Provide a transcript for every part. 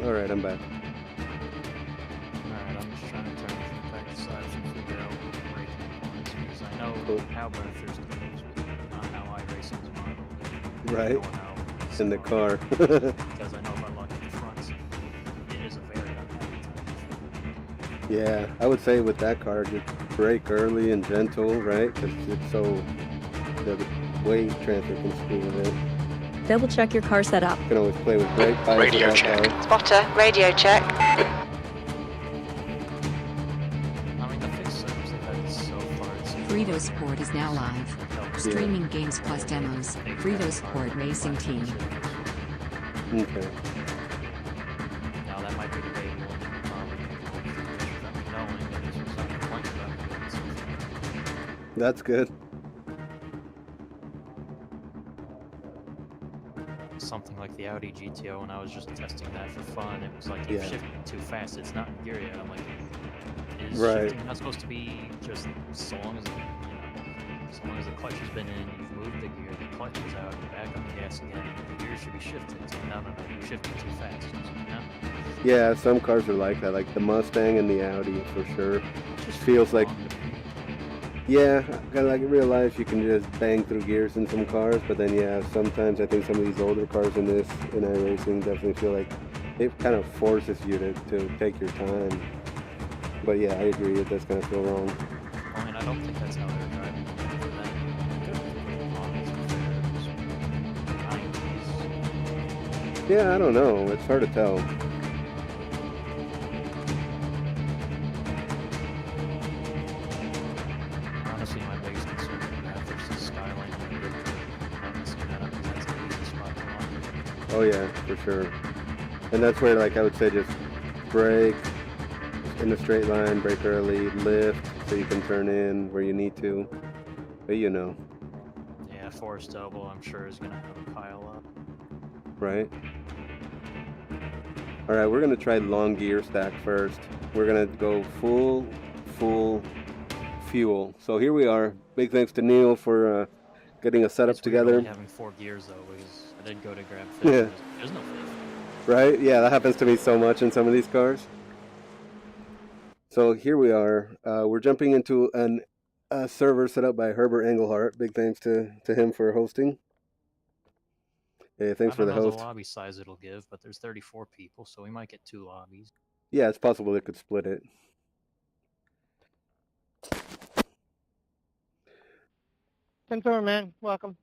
Alright, I'm back. Alright, I'm just trying to turn from practice lives and figure out breaking points because I know Cool. how Brentford's goes, but not how iRacing's modeled. Right. Or how it's In the car. because I know if I look at the fronts, it is a very unhappy time. Yeah, I would say with that car, just brake early and gentle, right? Because it's so, the weight transfer can screw with it. Double check your car setup. You can always play with brake bias. Radio check. Spotter, radio check. I mean, the fixed setups they've had so far, it seems Fritosport is now live. Streaming games plus demos. Fritosport Racing Team. Okay. Now that might be debatable. Knowing that this was not the point of that. That's good. Something like the Audi GTO, when I was just testing that for fun, it was like, you're shifting too fast, it's not in gear yet. I'm like, is shifting not supposed to be just so long as the clutch has been in, you've moved the gear, the clutch is out, you back up the gas again, the gear should be shifted. It's like, no, you're shifting too fast. Yeah, some cars are like that, like the Mustang and the Audi for sure. It just feels like, yeah, kind of like in real life, you can just bang through gears in some cars, but then yeah, sometimes I think some of these older cars in iRacing definitely feel like it kind of forces you to take your time. But yeah, I agree, it does kind of feel wrong. I mean, I don't think that's how they're driving. Yeah, I don't know, it's hard to tell. Honestly, my biggest concern with that versus Skyline is oh yeah, for sure. And that's where, like, I would say just brake in a straight line, brake early, lift so you can turn in where you need to. But you know. Yeah, forced elbow, I'm sure, is going to have a pile up. Right. Alright, we're going to try long gear stack first. We're going to go full fuel. So here we are. Big thanks to Neil for getting a setup together. Only having 4 gears though, because I did go to grab fifth. Yeah. There's no fifth. Right? Yeah, that happens to me so much in some of these cars. So here we are. We're jumping into a server set up by Herbert Engelhart. Big thanks to him for hosting. Hey, thanks for the host. I don't know the lobby size it'll give, but there's 34 people, so we might get 2 lobbies. Yeah, it's possible they could split it. Centaur, man. Welcome.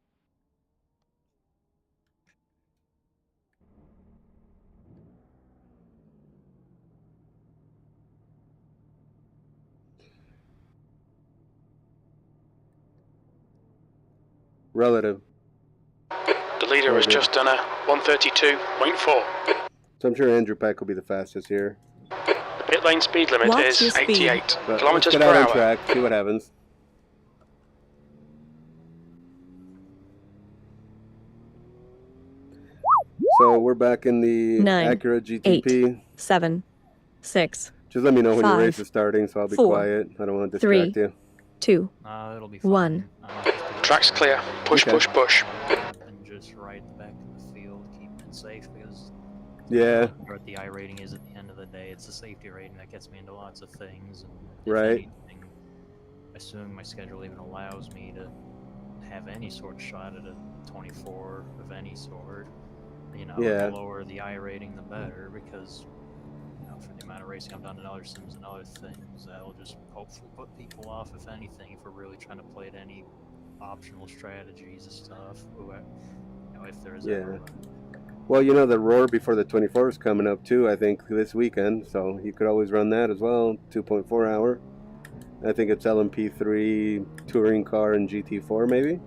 Relative. The leader has just done a 132.4. So I'm sure Andrew Peck will be the fastest here. The pit lane speed limit is 88 kilometers per hour. hour. On track, see what happens. So we're back in the Acura GTP. 8, 7, 6. Just let me know when 5, your race is starting, so I'll be 4, quiet. I don't want to distract 3, you. 2, it'll be 1. Track's clear. Push, push, push. And just ride the back of the field, keeping it safe, because what the I rating is at the end of the day, it's the safety rating that gets me into lots of things. And if anything, assuming my schedule even allows me to have any sort of shot at a 24 of any sort, you know, the lower the I rating, the better, because for the amount of racing I've done in other sims and other things, that'll just hopefully put people off, if anything, if we're really trying to play at any optional strategies and stuff, if there's ever one. Well, you know, the Roar before the 24 is coming up too, I think, this weekend, so you could always run that as well, 2.4 hour. I think it's LMP3, touring car, and GT4 maybe?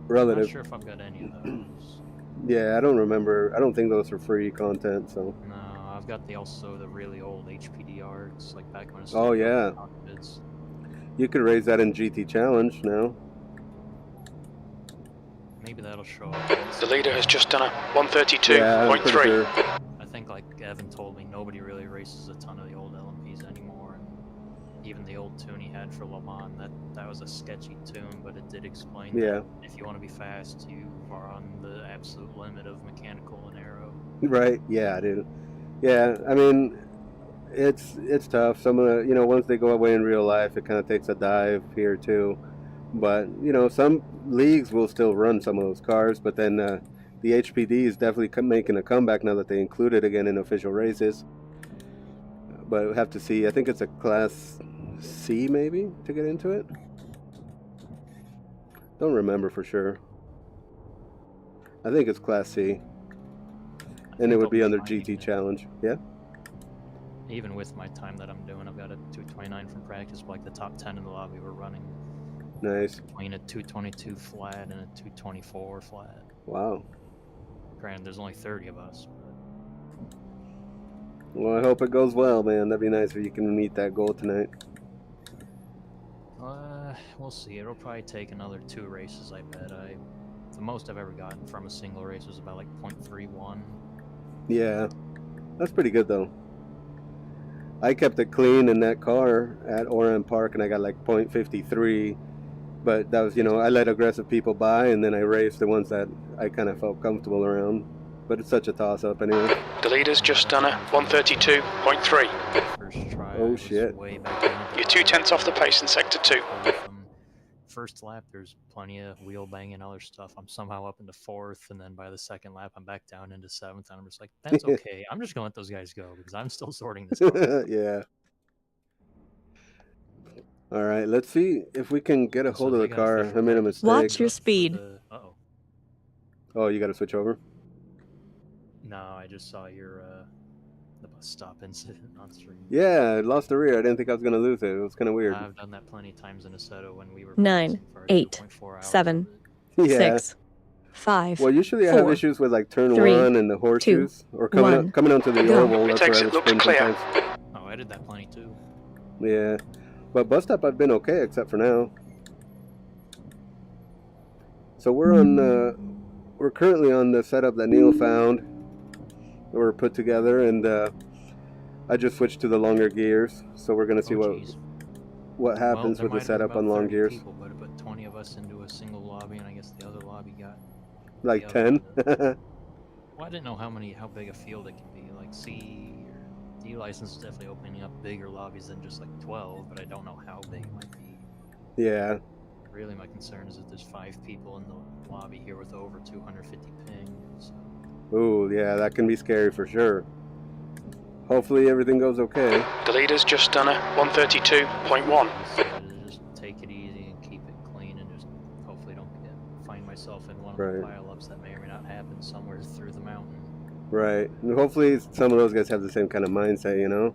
Relative. I'm not sure if I've got any of those. Yeah, I don't remember. I don't think those are free content, so. No, I've got also the really old HPD arcs, like back when it was cockpits. You could raise that in GT Challenge now. Maybe that'll show up. The leader has just done a 132.3. I think, like Evan told me, nobody really races a ton of the old LMPs anymore. And even the old tune he had for Le Mans, that was a sketchy tune, but it did explain that if you want to be fast, you are on the absolute limit of mechanical and aero. Right? Yeah, dude. Yeah, I mean, it's tough. Some of the, once they go away in real life, it kind of takes a dive here too. But some leagues will still run some of those cars. But then the HPD is definitely making a comeback now that they include it again in official races. But we have to see. I think it's a Class C maybe to get into it. Don't remember for sure. I think it's Class C, and it would be under GT Challenge. Yeah. Even with my time that I'm doing, I've got a 229 from practice. But like the top 10 in the lobby were running. Nice. Between a 222 flat and a 224 flat. Wow. Granted, there's only 30 of us. Well, I hope it goes well, man. That'd be nice if you can meet that goal tonight. We'll see. It'll probably take another 2 races, I bet. The most I've ever gotten from a single race was about like 0.31. Yeah, that's pretty good though. I kept it clean in that car at Oran Park, and I got like 0.53. But that was, I let aggressive people by, and then I raced the ones that I kind of felt comfortable around. But it's such a toss-up anyway. The leader's just done a 132.3. First try. Oh shit! Way back in. You're 2/10 off the pace in sector 2. First lap, there's plenty of wheel banging and other stuff. I'm somehow up into 4th, and then by the second lap, I'm back down into 7th, and I'm just like, that's okay. I'm just gonna let those guys go because I'm still sorting this car. Yeah. All right, let's see if we can get a hold of the car. I made a mistake. Watch your speed. Oh, you got to switch over? No, I just saw your the bus stop incident on stream. Yeah, I lost the rear. I didn't think I was gonna lose it. It was kind of weird. I've done that plenty of times in Assetto when we were 9, 8, 7, Yeah. 6, 5. Well, usually I have 4, issues with like turn 3, 1 and the horseshoes, or coming onto the go. oval. It That's where takes I it was looks spin clear. sometimes. Oh, I did that plenty too. Yeah, but bus stop I've been okay except for now. So we're currently on the setup that Neil found. We're put together, and I just switched to the longer gears. So we're gonna see what happens with the setup on long gears. People, but it put 20 of us into a single lobby, and I guess the other lobby got like 10. Well, I didn't know how big a field it can be. Like C or D license is definitely opening up bigger lobbies than just like 12, but I don't know how big it might be. Yeah. Really, my concern is that there's 5 people in the lobby here with over 250 ping. So. Ooh, yeah, that can be scary for sure. Hopefully everything goes okay. The leader's just done a 132.1. Just take it easy and keep it clean, and just hopefully don't find myself in one of Right. the pile-ups that may or may not happen somewhere through the mountain. Right. And hopefully some of those guys have the same kind of mindset, you know?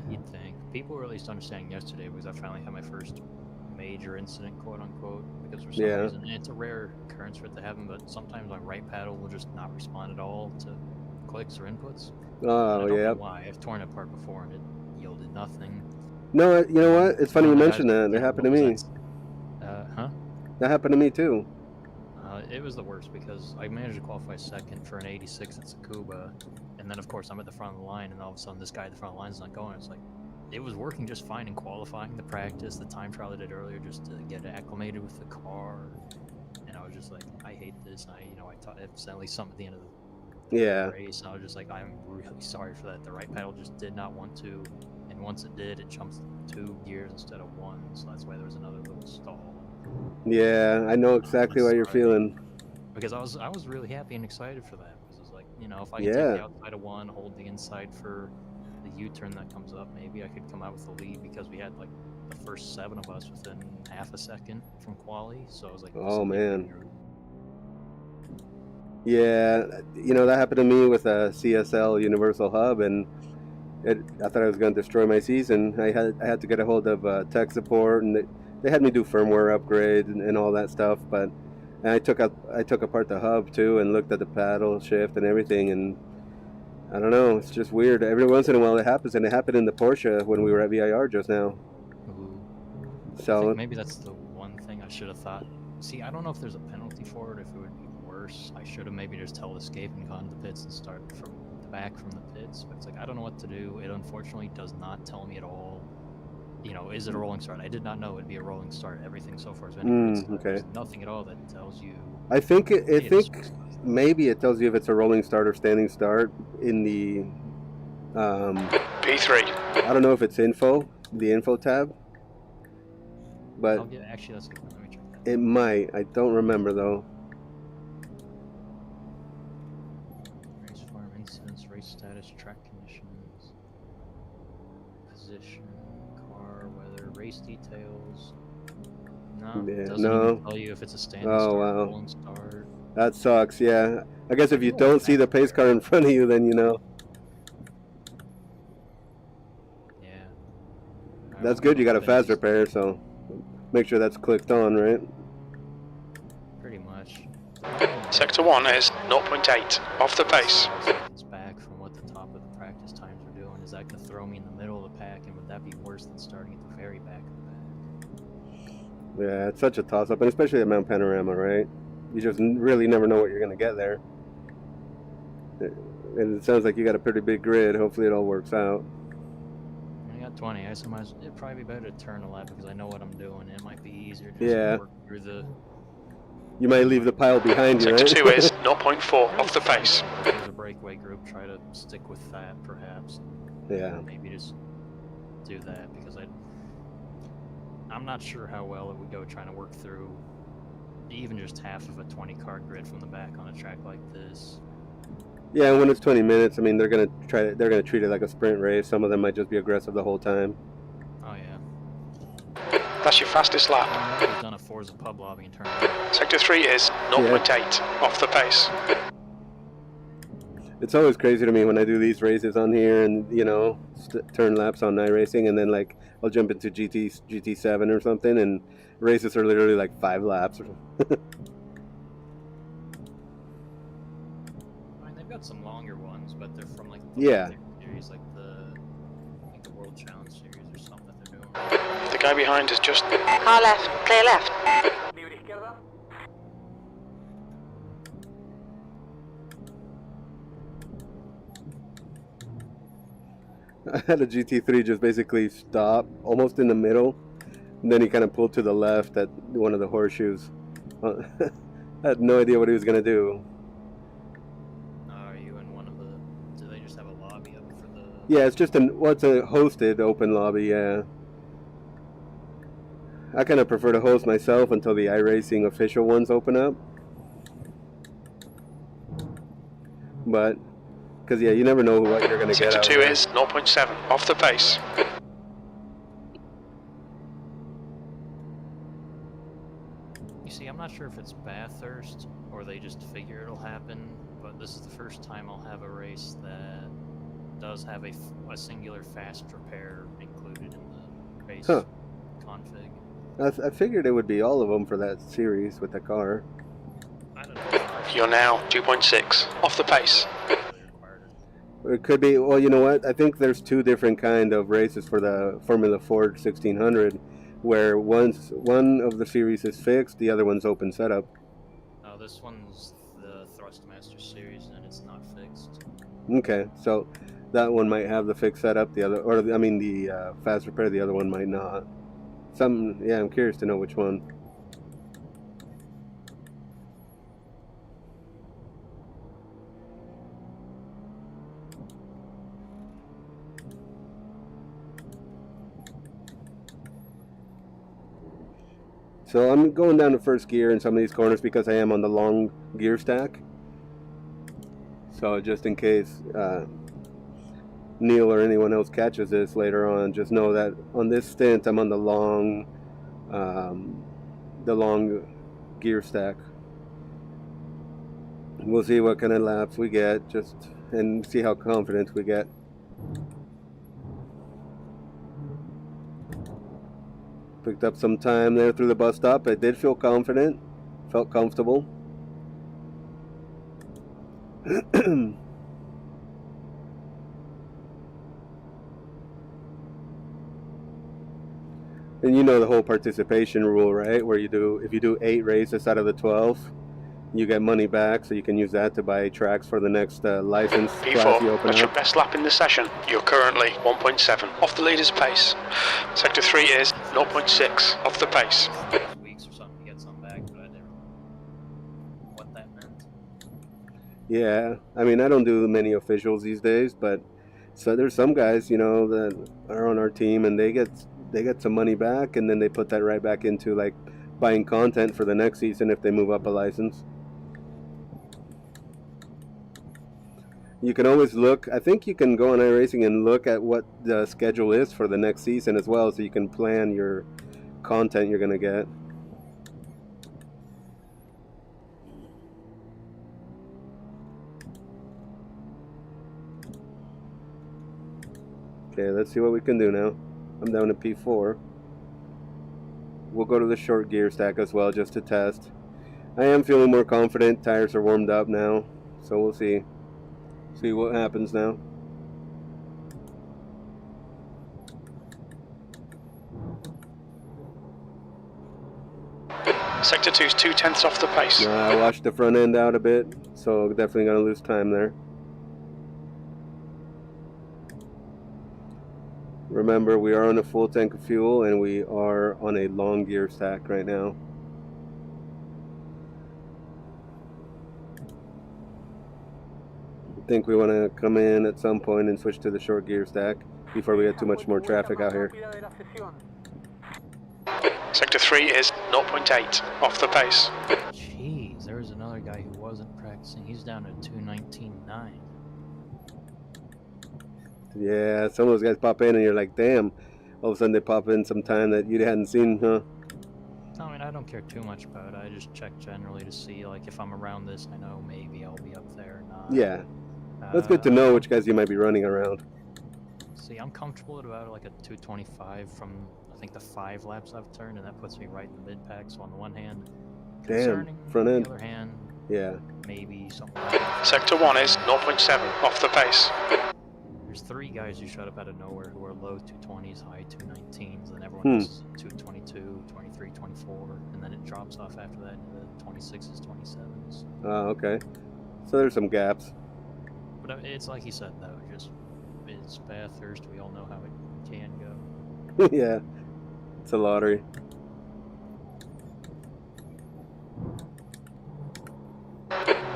You'd think. People were at least understanding yesterday because I finally had my first major incident, quote unquote, because for some reason, and it's a rare occurrence for it to happen, but sometimes my right paddle will just not respond at all to clicks or inputs. Oh, I don't yeah. know why. I've torn it apart before and it yielded nothing. No, you know what? It's funny you mentioned that. It happened to me. Huh? That happened to me too. It was the worst because I managed to qualify second for an 86 at Tsukuba, and then of course I'm at the front of the line, and all of a sudden this guy at the front of the line is not going. It's like, it was working just fine in qualifying, the practice, the time trial I did earlier just to get acclimated with the car, and I was just like, I hate this. I taught at least something at the end of the race, and I was just like, I'm really sorry for that. The right pedal just did not want to, and once it did, it jumps 2 gears instead of 1, so that's why there was another little stall. Yeah, I know exactly what you're feeling. Because I was really happy and excited for that. Because it's like, if I can take the outside of 1, hold the inside for the U-turn that comes up, maybe I could come out with the lead, because we had like the first 7 of us within half a second from quali. So I was like, oh man. Yeah, that happened to me with a CSL Universal Hub, and I thought I was going to destroy my season. I had to get a hold of tech support, and they had me do firmware upgrades and all that stuff. But I took apart the hub too and looked at the paddle shift and everything, and I don't know. It's just weird. Every once in a while it happens, and it happened in the Porsche when we were at VIR just now. Ooh. So I think maybe that's the one thing I should have thought. See, I don't know if there's a penalty for it, if it would be worse. I should have maybe just held escape and gone to the pits and started from the back from the pits. But it's like, I don't know what to do. It unfortunately does not tell me at all you know, is it a rolling start? I did not know it'd be a rolling start. Everything so far has been a good start. Okay. There's nothing at all that tells you. I think maybe it tells you if it's a rolling start or standing start in the P3. I don't know if it's the info tab, but Actually, that's good. Let me check that. it might. I don't remember though. Race form, incidents, race status, track conditions, position, car, weather, race details. No, Yeah, it doesn't no. even tell you if it's a standing Oh, start, wow. rolling start. That sucks. Yeah. I guess if you don't see the pace car in front of you, then you know. Yeah. That's good. You got a fast repair, so make sure that's clicked on, right? Pretty much. Sector 1 is 0.8 off the pace. It's back from what the top of the practice times are doing. Is that going to throw me in the middle of the pack, and would that be worse than starting at the very back of the pack? Yeah, it's such a toss-up, and especially at Mount Panorama, right? You just really never know what you're going to get there. And it sounds like you got a pretty big grid. Hopefully it all works out. I got 20. It'd probably be better to turn a lap because I know what I'm doing. It might be easier to Yeah. work through the... You might leave the pile behind you, Sector right? 2 is 0.4 off the pace. If there's a breakaway group, try to stick with that, perhaps. Yeah. Maybe just do that because I'm not sure how well it would go trying to work through even just half of a 20-car grid from the back on a track like this. Yeah, when it's 20 minutes, I mean, they're gonna treat it like a sprint race. Some of them might just be aggressive the whole time. Oh yeah. That's your fastest lap. We've done a Forza pub lobby and turned around. Sector 3 is 0.8 off the pace. It's always crazy to me when I do these races on here and, you know, turn laps on iRacing, and then, like, I'll jump into GT7 or something, and races are literally like 5 laps. I mean, they've got some longer ones, but they're from like the series, like the World Challenge series or something that they're doing. The guy behind is just... Car left, clear left. I had a GT3 just basically stop almost in the middle, and then he kind of pulled to the left at one of the horseshoes. I had no idea what he was going to do. Are you in one of the... Do they just have a lobby up for the... Yeah, it's just it's a hosted open lobby, yeah. I kind of prefer to host myself until the iRacing official ones open up. But, because yeah, you never know what you're going to get out. Sector 2 is 0.7 off the pace. You see, I'm not sure if it's Bathurst or they just figure it'll happen, but this is the first time I'll have a race that does have a singular fast repair included in the race config. I figured it would be all of them for that series with the car. I don't know. You're now 2.6 off the pace. It could be, well, you know what? I think there's 2 different kind of races for the Formula Ford 1600, where one of the series is fixed, the other one's open setup. No, this one's the Thrustmaster series, and it's not fixed. Okay, so that one might have the fixed setup, the other, or I mean the fast repair, the other one might not. Yeah, I'm curious to know which one. So I'm going down to first gear in some of these corners because I am on the long gear stack. So just in case Neil or anyone else catches this later on, just know that on this stint I'm on the long gear stack. We'll see what kind of laps we get, and see how confident we get. Picked up some time there through the bus stop. I did feel confident, felt comfortable. And you know the whole participation rule, right? Where if you do 8 races out of the 12, you get money back, so you can use that to buy tracks for the next license class you P4, open that's your up. best lap in the session. You're currently 1.7 off the leader's pace. Sector 3 is 0.6 off the pace. 6 weeks or something to get some back, but I didn't know what that meant. Yeah, I mean, I don't do many officials these days, but so there's some guys, you know, that are on our team, and they get some money back, and then they put that right back into like buying content for the next season if they move up a license. You can always look, I think you can go on iRacing and look at what the schedule is for the next season as well, so you can plan your content you're going to get. Okay, let's see what we can do now. I'm down to P4. We'll go to the short gear stack as well just to test. I am feeling more confident. Tires are warmed up now, so we'll see what happens now. Sector 2's 2/10 off the pace. I washed the front end out a bit, so definitely gonna lose time there. Remember, we are on a full tank of fuel and we are on a long gear stack right now. I think we want to come in at some point and switch to the short gear stack before we get too much more traffic out here. Sector 3 is 0.8 off the pace. Jeez, there was another guy who wasn't practicing. He's down to 2:19.9. Yeah, some of those guys pop in and you're like, damn. All of a sudden they pop in some time that you hadn't seen, huh? I mean, I don't care too much about it. I just check generally to see, like, if I'm around this, I know maybe I'll be up there or not. Yeah. That's good to know which guys you might be running around. See, I'm comfortable at about like a 225 from, I think, the 5 laps I've turned, and that puts me right in the mid-pack. So on the one hand, concerning. Front end. On the other hand, Yeah. maybe something like that. Sector 1 is 0.7 off the pace. There's 3 guys who showed up out of nowhere who are low 220s, high 219s, and everyone else is 222, 23, 24, and then it drops off after that into the 26s, 27s. Oh, okay. So there's some gaps. But it's like he said, though, just it's Bathurst. We all know how it can go. Yeah. It's a lottery.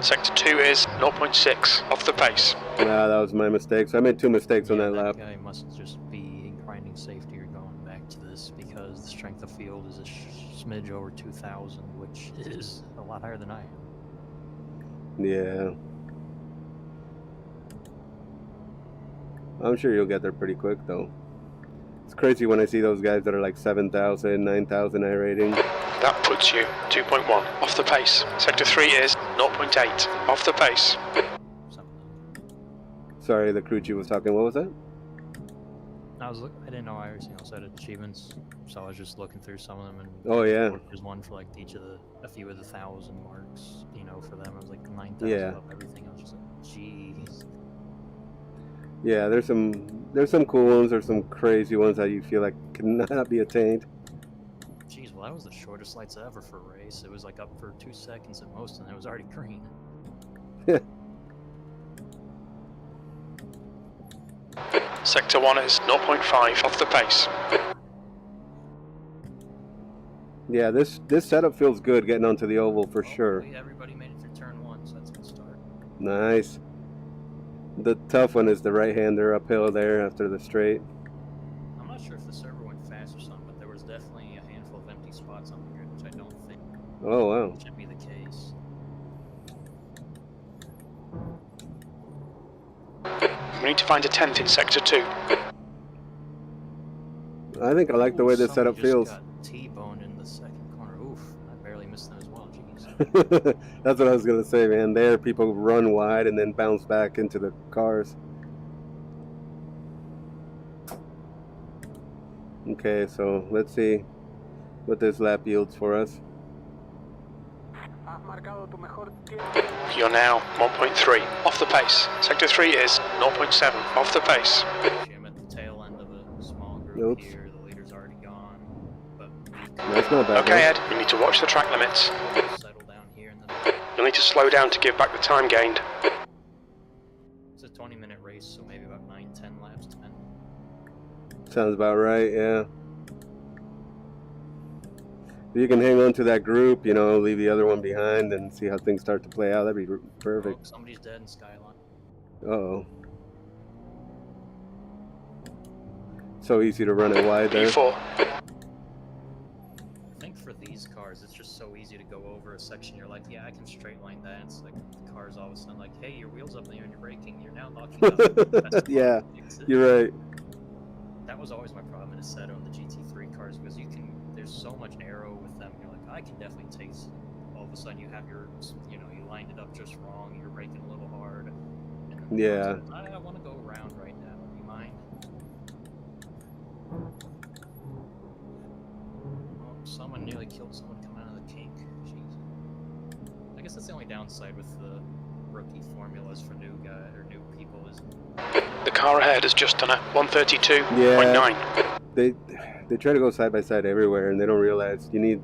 Sector 2 is 0.6 off the pace. Wow, that was my mistake. So I made 2 mistakes on that lap. That guy must just be grinding safety or going back to this because the strength of field is a smidge over 2,000, which is a lot higher than I am. Yeah. I'm sure you'll get there pretty quick, though. It's crazy when I see those guys that are like 7,000, 9,000 iRating. That puts you 2.1 off the pace. Sector 3 is 0.8 off the pace. Sorry, the crew chief was talking. What was that? I didn't know iRacing also had achievements, so I was just looking through some of them. And Oh, yeah. there's one for like a few of the 1,000 marks. You know, for them it was like 9,000 Yeah. up everything. I was just like, jeez. Yeah, there's some cool ones. There's some crazy ones that you feel like cannot be attained. Jeez, well that was the shortest lights ever for a race. It was like up for 2 seconds at most, and it was already green. Sector 1 is 0.5 off the pace. Yeah, this setup feels good getting onto the oval for sure. Everybody made it through turn 1, so that's a good start. Nice. The tough one is the right-hander uphill there after the straight. I'm not sure if the server went fast or something, but there was definitely a handful of empty spots on the grid, which I don't think Oh, wow. should be the case. We need to find a 10th in Sector 2. I think I like the way this setup Somebody feels. just got T-boned in the second corner. Oof, I barely missed them as well, jeez. That's what I was going to say, man. There, people run wide and then bounce back into the cars. Okay, so let's see what this lap yields for us. You're now 1.3 off the pace. Sector 3 is 0.7 off the pace. Actually, I'm at the tail end of a small group Oops. here. The leader's already gone, but That's not bad. Okay, right? Ed, you need to watch the track limits. settle down here and then You'll need need to slow down to give back the time gained. It's a 20-minute race, so maybe about 9-10 laps, 10. Sounds about right, yeah. If you can hang on to that group, you know, leave the other one behind and see how things start to play out, that'd be perfect. Oh, somebody's dead in Skyline. Uh-oh. So easy to run it wide there. P4. I think for these cars, it's just so easy to go over a section. You're like, yeah, I can straight line that. It's like the car's all of a sudden like, hey, your wheel's up there and you're braking. You're now locking up. Yeah, you're right. That was always my problem in Assetto and the GT3 cars because there's so much aero with them. You're like, I can definitely take. All of a sudden, you have you lined it up just wrong. You're braking a little hard. And then Yeah. I want to go around right now. Do you mind? Oh, someone nearly killed someone coming out of the kink. Jeez. I guess that's the only downside with the rookie formulas for new people is. The car ahead has just done a 132.9. Yeah. They try to go side by side everywhere, and they don't realize you need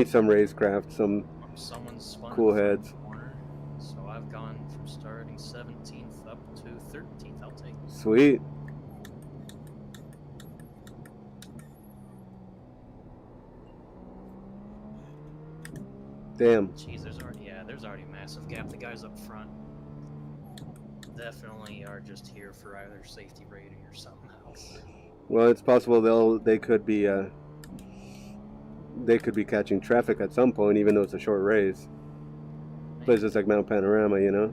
some racecraft, some Someone's spun cool in the front heads. corner, so I've gone from starting 17th up to 13th. I'll take it. Sweet. Damn. Jeez, there's already a massive gap. The guys up front definitely are just here for either safety rating or something else. Well, it's possible they could be catching traffic at some point, even though it's a short race. But it's just like Mount Panorama, you know.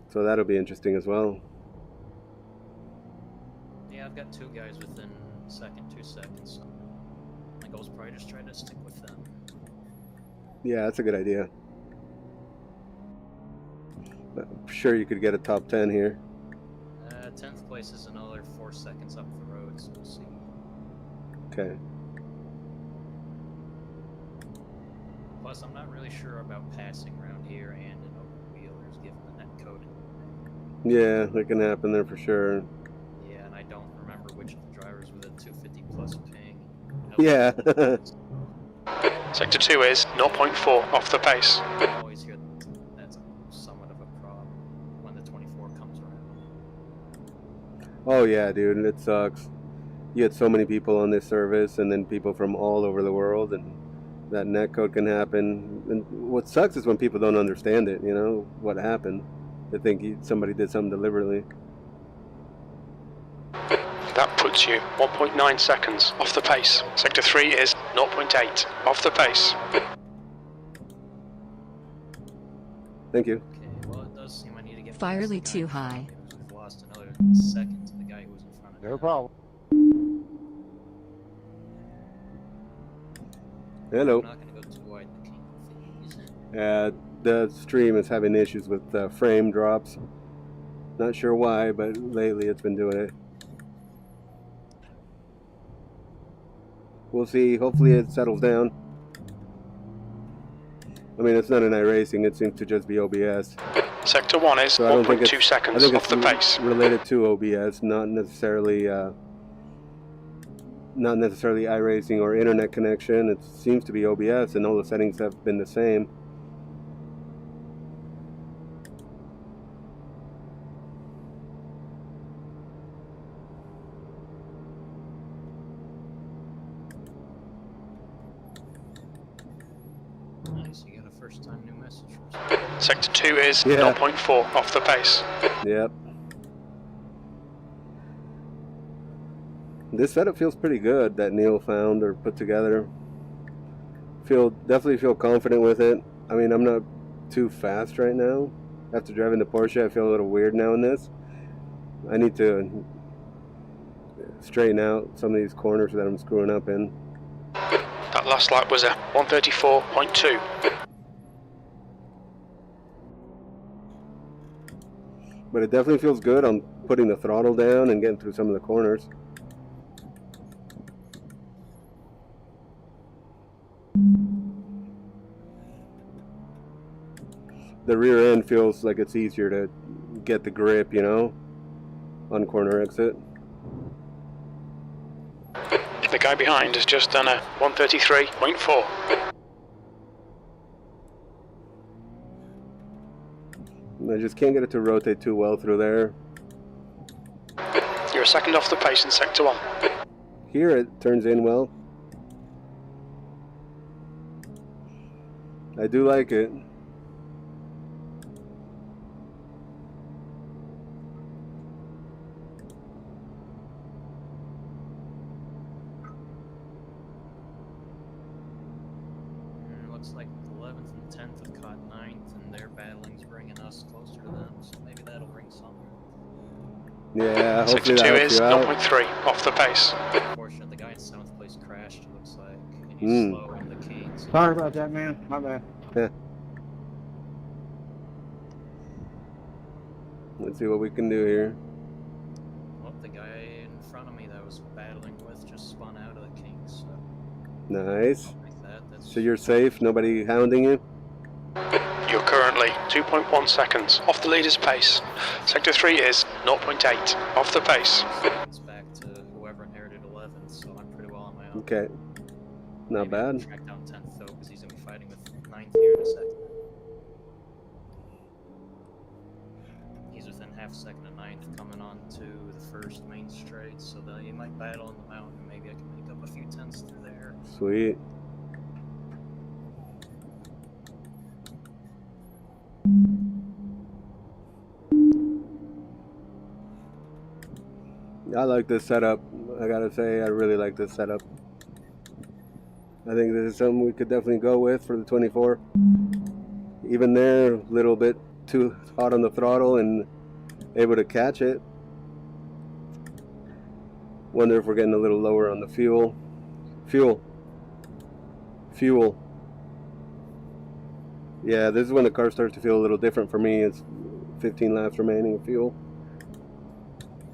So that'll be interesting as well. Yeah, I've got two guys within 2 seconds. So my goal's probably just try to stick with them. Yeah, that's a good idea. I'm sure you could get a top 10 here. 10th place is another 4 seconds up the road, so we'll see. Okay. Plus, I'm not really sure about passing around here and in open wheelers given the net code. Yeah, that can happen there for sure. Yeah, and I don't remember which of the drivers with a 250 plus ping. Yeah. Sector 2 is 0.4 off the pace. I always hear that's somewhat of a problem when the 24 comes around. Oh yeah, dude, it sucks. You get so many people on this service, and then people from all over the world, and that netcode can happen. And what sucks is when people don't understand it. You know what happened? They think somebody did something deliberately. That puts you 1.9 seconds off the pace. Sector 3 is 0.8 off the pace. Thank you. Okay, well, it does seem I need to get Firely past the guy too in front of high. me, because we've lost another second to the guy who was in front of me. No problem. Hello. I'm not going to go too wide in the kink, please. The stream is having issues with frame drops. Not sure why, but lately it's been doing it. We'll see. Hopefully it settles down. I mean, it's not an iRacing. It seems to just be OBS. Sector 1 is So I don't think 1.2 seconds I think off the pace. related to OBS, not necessarily iRacing or internet connection. It seems to be OBS, and all the settings have been the same. Nice, you got a first time new message from someone. Sector 2 is Yeah. 0.4 off the pace. Yep. This setup feels pretty good that Neil found or put together. Definitely feel confident with it. I mean, I'm not too fast right now. After driving the Porsche, I feel a little weird now in this. I need to straighten out some of these corners that I'm screwing up in. That last lap was a 134.2. But it definitely feels good on putting the throttle down and getting through some of the corners. The rear end feels like it's easier to get the grip, you know, on corner exit. The guy behind has just done a 133.4. I just can't get it to rotate too well through there. You're a second off the pace in sector 1. Here it turns in well. I do like it. Looks like the 11th and 10th have caught 9th, and their battling's bringing us closer to them, so maybe that'll bring something. Yeah, Sector hopefully 2 that helps is you out. 0.3 off the pace. Unfortunate, the guy in 7th place crashed, it looks like, and he's slow in the Kings. Sorry about that, man. My bad. Yeah. Let's see what we can do here. Well, the guy in front of me that I was battling with just spun out of the Kings, so Nice. like that. That's So you're safe? Nobody hounding you? You're currently 2.1 seconds off the leader's pace. Sector 3 is 0.8 off the pace. seconds back to whoever inherited 11th, so I'm pretty well on my own. Okay. Not Maybe I can bad. track down 10th though, because he's gonna be fighting with 9th here in a second. He's within half a second of 9th, coming on to the first main straight, so that he might battle in the mountain. Maybe I can make up a few tenths through there. Sweet. I like this setup. I gotta say, I really like this setup. I think this is something we could definitely go with for the 24. Even there, a little bit too hot on the throttle and able to catch it. Wonder if we're getting a little lower on the fuel. Fuel. Yeah, this is when the car starts to feel a little different for me. It's 15 laps remaining of fuel.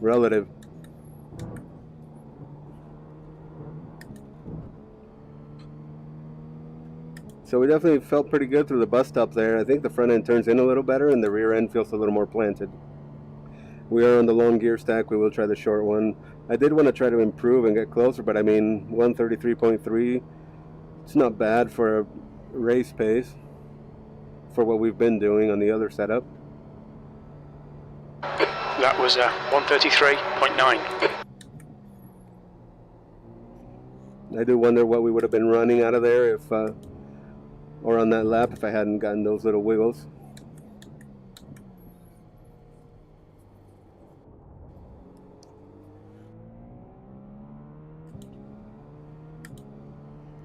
Relative. So we definitely felt pretty good through the bus stop there. I think the front end turns in a little better and the rear end feels a little more planted. We are on the long gear stack. We will try the short one. I did want to try to improve and get closer, but I mean, 133.3, it's not bad for a race pace for what we've been doing on the other setup. That was a 133.9. I do wonder what we would have been running out of there if, or on that lap if I hadn't gotten those little wiggles.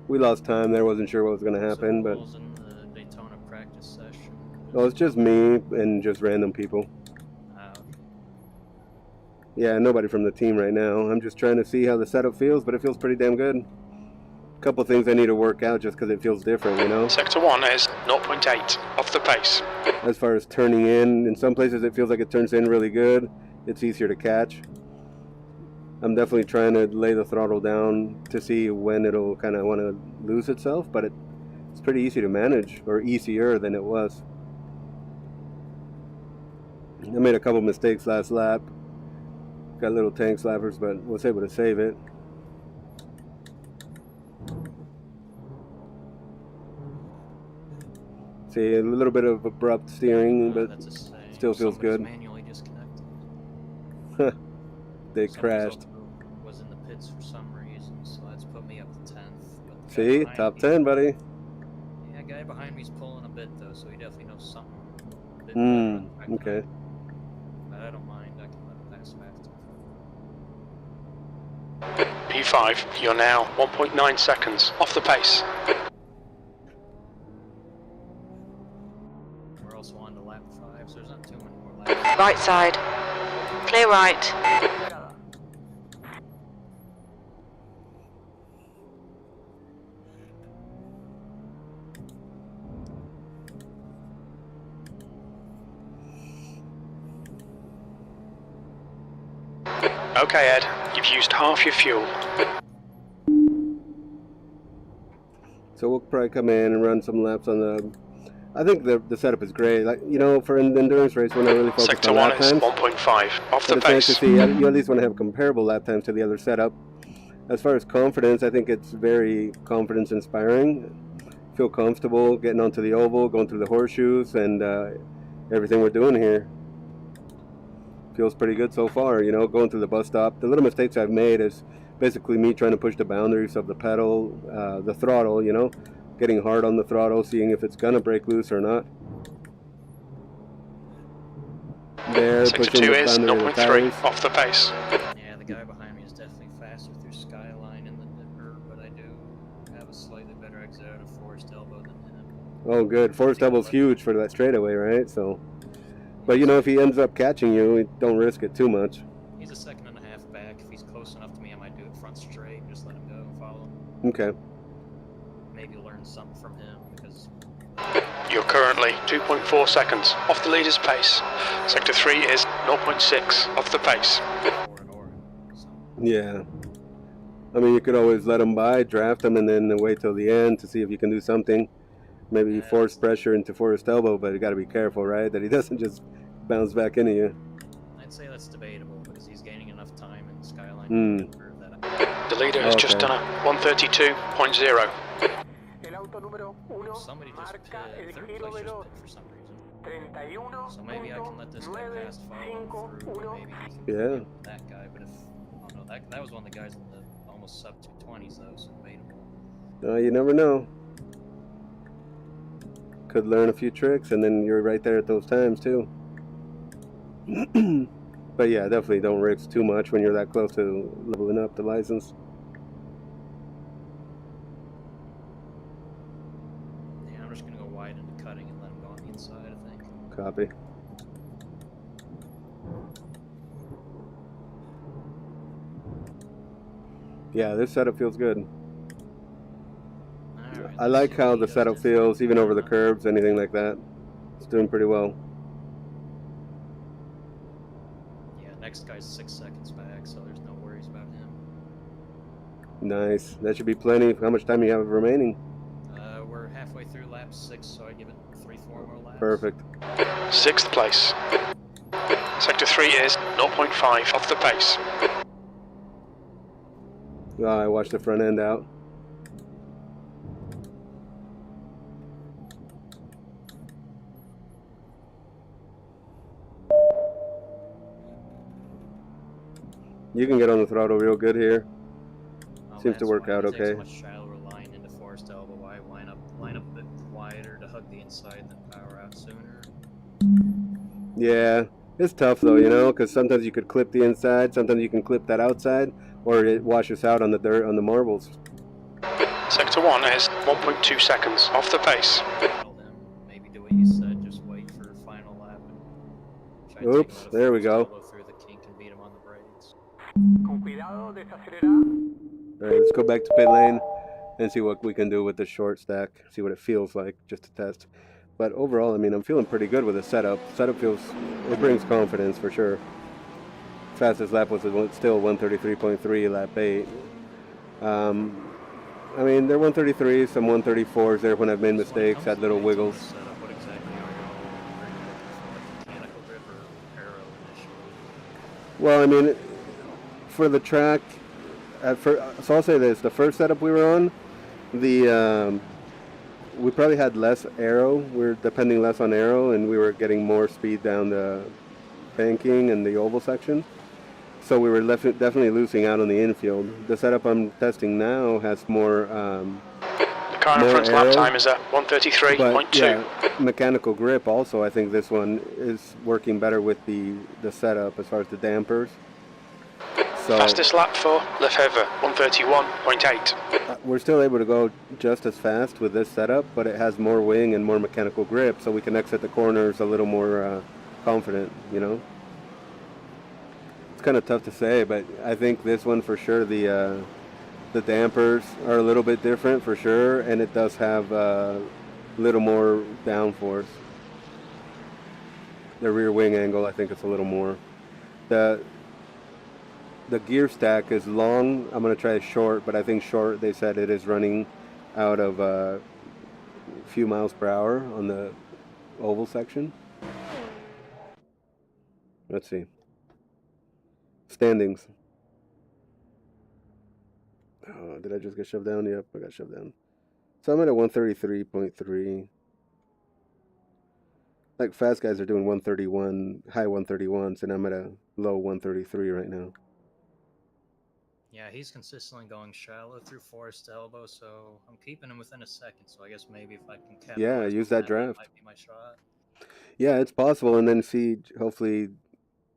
We lost time there, wasn't sure what was going to happen, but So in the Daytona practice session. well, it's just me and just random people. Yeah, nobody from the team right now. I'm just trying to see how the setup feels, but it feels pretty damn good. A couple things I need to work out just because it feels different, you know? Sector 1 is 0.8 off the pace. As far as turning in some places it feels like it turns in really good. It's easier to catch. I'm definitely trying to lay the throttle down to see when it'll kind of want to lose itself, but it's pretty easy to manage, or easier than it was. I made a couple mistakes last lap. Got little tank slappers, but was able to save it. See, a little bit of abrupt steering, but That's a shame. still feels Somebody's good. Manually disconnected. They Somebody's crashed. also was in the pits for some reason, so that's put me up to 10th. But the guy See, behind top me- 10, buddy. Yeah, guy behind me's pulling a bit though, so he definitely knows something. A bit better Hmm, on the track okay. than I. But I don't mind. I can let him pass back to me. P5, you're now 1.9 seconds off the pace. We're also on to lap 5, so there's not too many more laps. Right side. Clear right. Okay, Ed, you've used half your fuel. So we'll probably come in and run some laps on the... I think the setup is great. Like, you know, for an endurance race, we're not really focused Sector on 1 lap is times. 1.5 off But the it's nice to pace. see, you at least want to have comparable lap times to the other setup. as far as confidence, I think it's very confidence inspiring. Feel comfortable getting onto the oval, going through the horseshoes, and everything we're doing here feels pretty good so far. You know, going through the bus stop. The little mistakes I've made is basically me trying to push the boundaries of the pedal, the throttle. You know, getting hard on the throttle, seeing if it's gonna break loose or not. There, Sector pushing 2 the is boundary of the 0.3 tires. off the pace. Yeah, the guy behind me is definitely faster through Skyline and the Nipper, but I do have a slightly better exit out of Forest Elbow than him. Oh, good. Forest Elbow's huge for that straightaway, right? So, but you know, if he ends up catching you, don't risk it too much. He's a second and a half back. If he's close enough to me, I might do it front straight and just let him go and follow him. Okay. Maybe learn something from him because. You're currently 2.4 seconds off the leader's pace. Sector 3 is 0.6 off the pace. Yeah. I mean, you could always let him by, draft him, and then wait till the end to see if you can do something. Maybe force pressure into Forest Elbow, but you got to be careful, right? That he doesn't just bounce back into you. I'd say that's debatable because he's gaining enough time in Skyline to prove that. The leader has just done a 132.0. Somebody just third place just pit for some reason. So maybe I can let this guy pass follow through, or maybe he can beat that guy. But if I don't know, that was one of the guys in the almost sub 220s though, so debatable. You never know. Could learn a few tricks, and then you're right there at those times too. But yeah, definitely don't risk too much when you're that close to leveling up the license. Yeah, I'm just gonna go wide into cutting and let him go on the inside, I think. Copy. Yeah, this setup feels good. Right, I like how the setup feels, even over the curbs, anything like that. It's doing pretty well. Yeah, next guy's 6 seconds back, so there's no worries about him. Nice. That should be plenty. How much time do you have remaining? We're halfway through lap 6, so I give it 3-4 more laps. Perfect. 6th place. Sector 3 is 0.5 off the pace. Oh, I watched the front end out. You can get on the throttle real good here. Seems to work out okay. Much shallower line into Forest Elbow. Why line up a bit wider to hug the inside and then power out sooner? Yeah, it's tough though, you know, because sometimes you could clip the inside, sometimes you can clip that outside, or it washes out on the dirt, on the marbles. Sector 1 is 1.2 seconds off the pace. Maybe do what you said, just wait for final lap. And oops, there we go. Through the kink and beat him on the brakes. Alright, let's go back to pit lane and see what we can do with the short stack, see what it feels like, just to test. But overall, I mean, I'm feeling pretty good with the setup. Setup feels, it brings confidence for sure. Fastest lap was still 133.3, lap 8. I mean, they're 133s, some 134s there when I've made mistakes, had little wiggles. What exactly are you mechanical grip or aero initially? Well, I mean, for the track, so I'll say this: the first setup we were on, we probably had less aero. We were depending less on aero, and we were getting more speed down the banking and the oval section. So we were definitely losing out on the infield. The setup I'm testing now has more. The car in front's lap time is at 133.2. But yeah, mechanical grip also. I think this one is working better with the setup as far as the dampers. So fastest lap for Lefebvre, 131.8. We're still able to go just as fast with this setup, but it has more wing and more mechanical grip, so we can exit the corners a little more confident, you know? It's kind of tough to say, but I think this one for sure, the dampers are a little bit different for sure, and it does have a little more downforce. The rear wing angle, I think it's a little more. The gear stack is long. I'm going to try short, but I think short, they said it is running out of a few miles per hour on the oval section. Let's see. Standings. Oh, did I just get shoved down? Yep, I got shoved down. So I'm at a 133.3. Like fast guys are doing 131, high 131s, and I'm at a low 133 right now. Yeah, he's consistently going shallow through forest elbow, so I'm keeping him within a second. So I guess maybe if I can capitalize, yeah, use that draft. Might be my shot. Yeah, it's possible, and then see. Hopefully,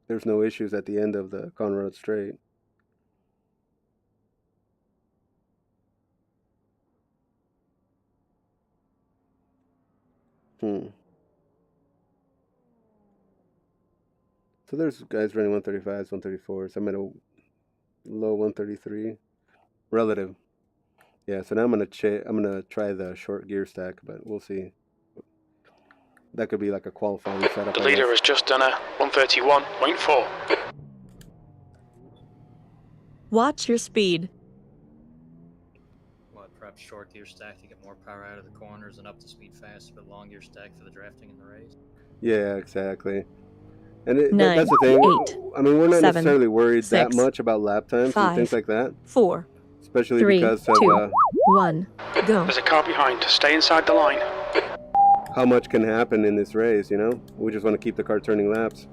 there's no issues at the end of the Conrad Straight. So there's guys running 135s, 134s. I'm at a low 133 relative. Yeah, so now I'm gonna try the short gear stack, but we'll see. That could be like a qualifying setup. The leader has just done a 131.4. Watch your speed. What, perhaps short gear stack to get more power out of the corners and up to speed faster, but long gear stack for the drafting in the race? Yeah, exactly. And Nine, that's the thing. 8, I mean, we're not 7, necessarily worried 6, that much about lap times 5, and things like that. 4, Especially 3, because of 2, 1, go. There's a car behind. Stay inside the line. how much can happen in this race, you know? We just want to keep the car turning laps.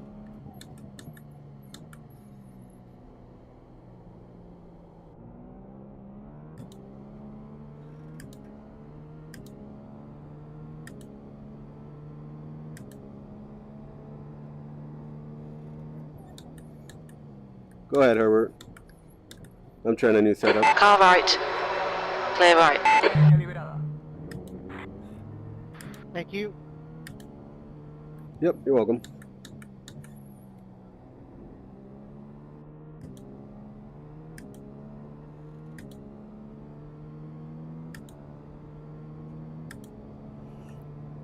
Go ahead, Herbert. I'm trying a new setup. Car right. Clear right. Thank you. Yep, you're welcome.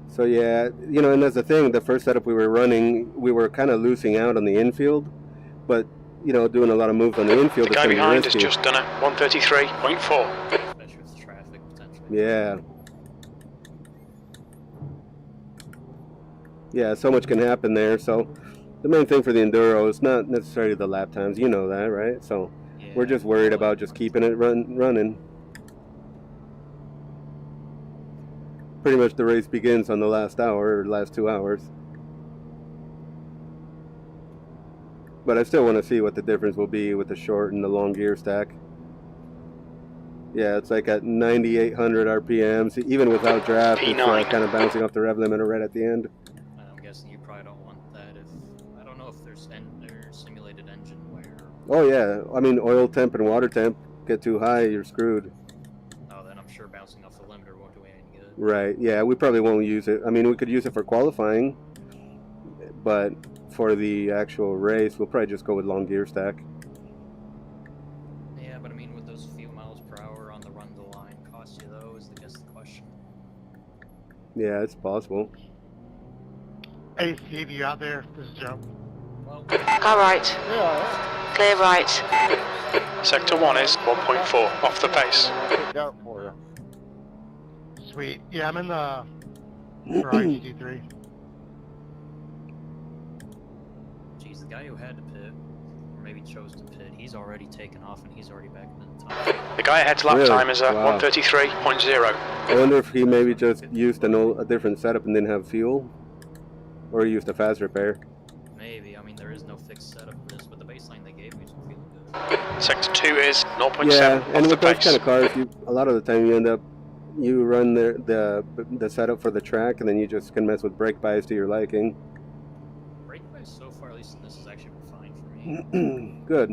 So yeah, you know, and that's the thing, the first setup we were running, we were kind of losing out on the infield, but, you know, doing a lot of moves on the infield. The guy behind has just done a 133.4. Especially with traffic, potentially. Yeah. Yeah, so much can happen there. So the main thing for the Enduro is not necessarily the lap times. You know that, right? So Yeah, we're just worried about just keeping it running. Pretty much the race begins on the last hour or last 2 hours. But I still want to see what the difference will be with the short and the long gear stack. Yeah, it's like at 9,800 RPMs, even without draft. It's kind of bouncing off the rev limiter right at the end. I'm guessing you probably don't want that. I don't know if there's simulated engine wear. Oh yeah, I mean oil temp and water temp get too high, you're screwed. Oh, then I'm sure bouncing off the limiter won't do any good. Right, yeah, we probably won't use it. I mean, we could use it for qualifying, but for the actual race, we'll probably just go with long gear stack. Yeah, but I mean, would those few miles per hour on the run to the line cost you though, is the question. Yeah, it's possible. Hey, Steve, you out there? This is Joe. Well, Car right. Yeah. Clear right. Sector 1 is 1.4 off the pace. Picked out for you. Sweet. Yeah, I'm in the Ferrari GT3. geez, the guy who had to pit, or maybe chose to pit, he's already taken off and he's already back in the top. The guy ahead's lap Really? time is a Wow. 133.0. I wonder if he maybe just used a different setup and didn't have fuel, or he used a fast repair. Maybe, I mean, there is no fixed setup for this, but the baseline they gave me is feeling good. Sector 2 is 0.7 Yeah, off and the with those pace. kind of cars, a lot of the time you run the setup for the track, and then you just can mess with brake bias to your liking. Brake bias so far, at least in this, has actually been fine for me. Good.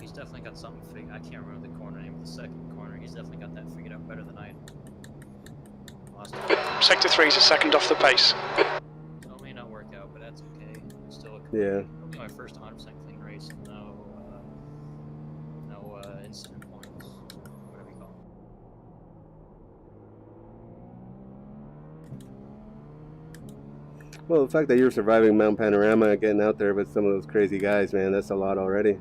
He's definitely got something figured. I can't remember the corner name of the second corner. He's definitely got that figured out better than I do. Sector 3 is a second off the pace. So it may not work out, but that's okay. Still a Yeah. It'll be my first 100% clean race. No incident points, whatever you call them. Well, the fact that you're surviving Mount Panorama and getting out there with some of those crazy guys, man, that's a lot already.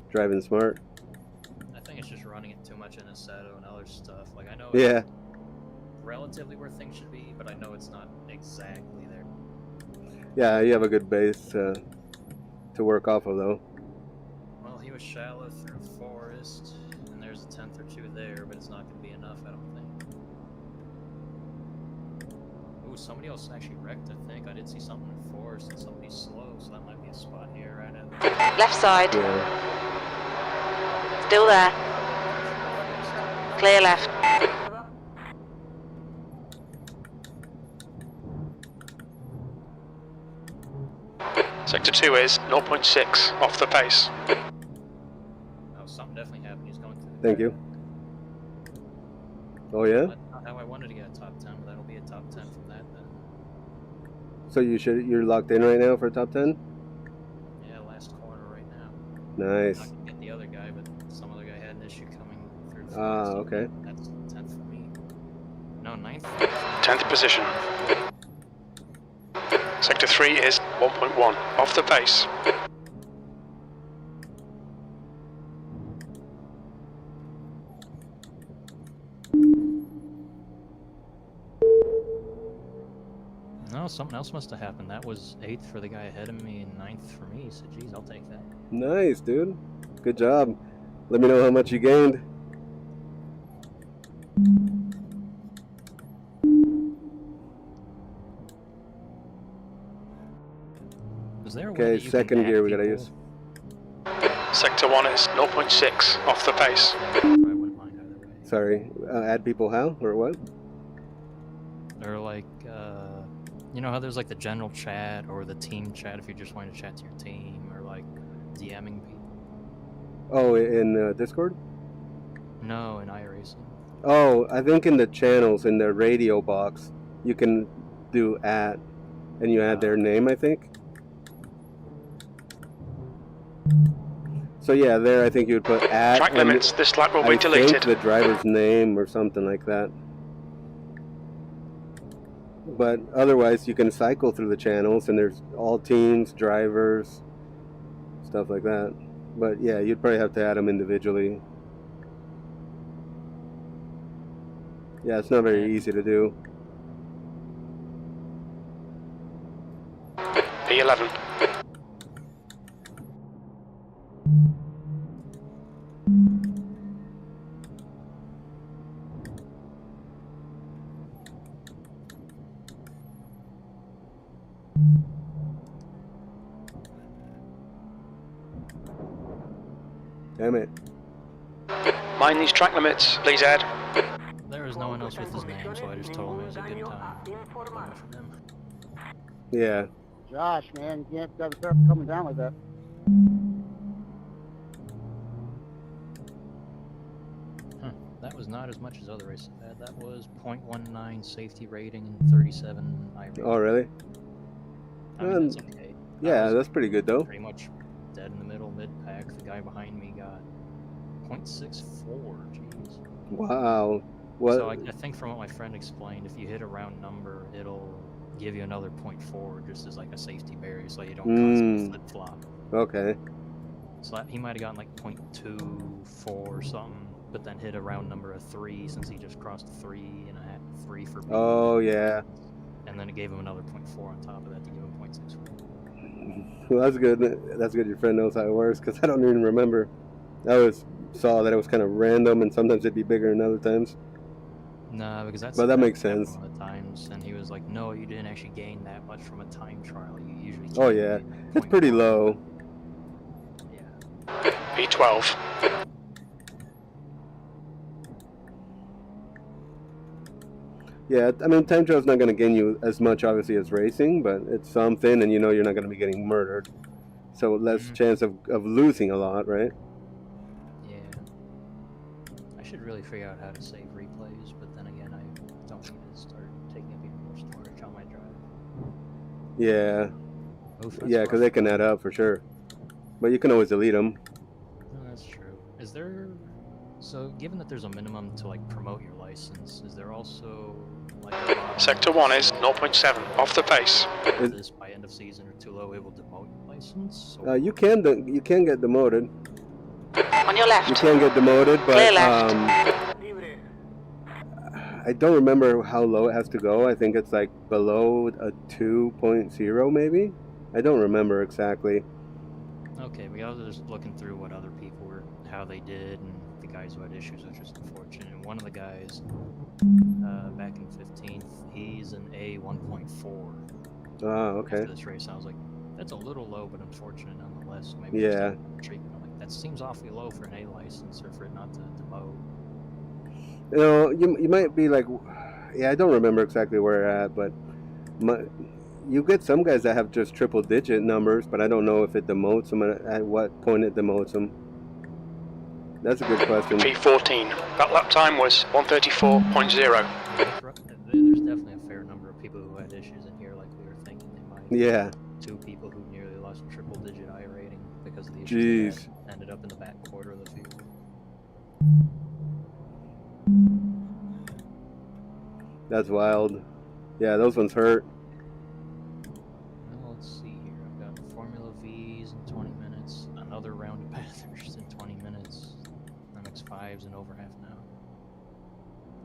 Driving smart. I think it's just running it too much in Assetto and other stuff. Like, I know Yeah. it's relatively where things should be, but I know it's not exactly there. Yeah, you have a good base to work off of, though. Well, he was shallow through forest, and there's a tenth or two there, but it's not going to be enough, I don't think. Ooh, somebody else actually wrecked, I think. I did see something in forest, and somebody's slow, so that might be a spot here right at the... Left side. Yeah. Still there. Clear left. Sector 2 is 0.6 off the pace. Oh, something definitely happened. He's going through the... Thank you. Oh, yeah? That's not how I wanted to get a top 10, but that'll be a top 10 from that then. So you're locked in right now for top 10? Yeah, last corner right now. Nice. Not gonna get the other guy, but some other guy had an issue coming through. Ah, so okay. That's 10th for me. No, 9th. 10th position. Sector 3 is 1.1 off the pace. No, something else must have happened. That was 8th for the guy ahead of me and 9th for me, so geez, I'll take that. Nice, dude. Good job. Let me know how much you gained. Is there a way Okay, that you second can add gear we gotta people? use. Sector 1 is 0.6 off the pace. I wouldn't mind either way. Sorry. Add people how? Or what? Or like, you know how there's like the general chat or the team chat if you're just wanting to chat to your team, or like DMing people? Oh, in Discord? No, in iRacing. Oh, I think in the channels, in the radio box, you can do @ and you add their name, I think. So yeah, there I think you would put @ Track and limits, this lap will be I deleted. think the driver's name or something like that. But otherwise, you can cycle through the channels, and there's all teams, drivers, stuff like that. But yeah, you'd probably have to add them individually. Yeah, it's not very easy to do. P11. Damn it. Mind these track limits, please, Ed. There was no one else with his name, so I just told him it was a good time. Going for them. Yeah. Josh, man, you can't be coming down like that. That was not as much as other races I've had. That was 0.19 safety rating and 37 I rating. Oh, really? I mean, that's okay. Yeah, that's pretty good, though. Pretty much dead in the middle, mid-pack. The guy behind me got 0.64, jeez. Wow. What? So I think from what my friend explained, if you hit a round number, it'll give you another 0.4 just as like a safety barrier, so you don't constantly flip-flop. Okay. So that, he might have gotten like 0.24 or something, but then hit a round number of 3 since he just crossed 3.5 for me. Oh, yeah. And then it gave him another 0.4 on top of that to give him 0.64. Well, that's good. That's good your friend knows how it works, because I don't even remember. I always saw that it was kind of random, and sometimes it'd be bigger than other times. Nah, because that's... But that makes happened sense. one of the times, and he was like, no, you didn't actually gain that much from a time trial. You usually Oh, gain yeah. maybe It's pretty 0.1. low. Yeah. P12. Yeah, I mean, time trial's not going to gain you as much, obviously, as racing, but it's something, and you know you're not going to be getting murdered. So less chance of losing a lot, right? Yeah. I should really figure out how to save replays, but then again, I don't need to start taking up even more storage on my drive. Yeah. Oof, that's Yeah, because they rough. can add up for sure. But you can always delete them. No, that's true. Is there... So, given that there's a minimum to, like, promote your license, is there also, like, a bottom Sector 1 is 0.7 off the pace. Is this by end of season or too low, it will demote your license? You can get demoted. On your left. You can get demoted, but Clear left. I don't remember how low it has to go. I think it's like below a 2.0 maybe. I don't remember exactly. Okay, we was just looking through what other people were, how they did, and the guys who had issues, which was unfortunate. And one of the guys, back in 15th, he's an A 1.4. Oh, okay. After this race, I was like, that's a little low, but unfortunate nonetheless. So maybe Yeah. just treatment. I'm like, that seems awfully low for an A license, or for it not to demote. You know, you might be like, yeah, I don't remember exactly where you're at, but you get some guys that have just triple digit numbers, but I don't know if it demotes them, at what point it demotes them. That's a good question. P14. That lap time was 134.0. There's definitely a fair number of people who had issues in here, like we were thinking they might. Yeah. 2 people who nearly lost a triple digit I rating because of the issues Jeez. that ended up in the back quarter of the field. That's wild. Yeah, those ones hurt. Well, let's see here. I've got Formula V's in 20 minutes, another round of Panthers in 20 minutes, MX5's in over half an hour.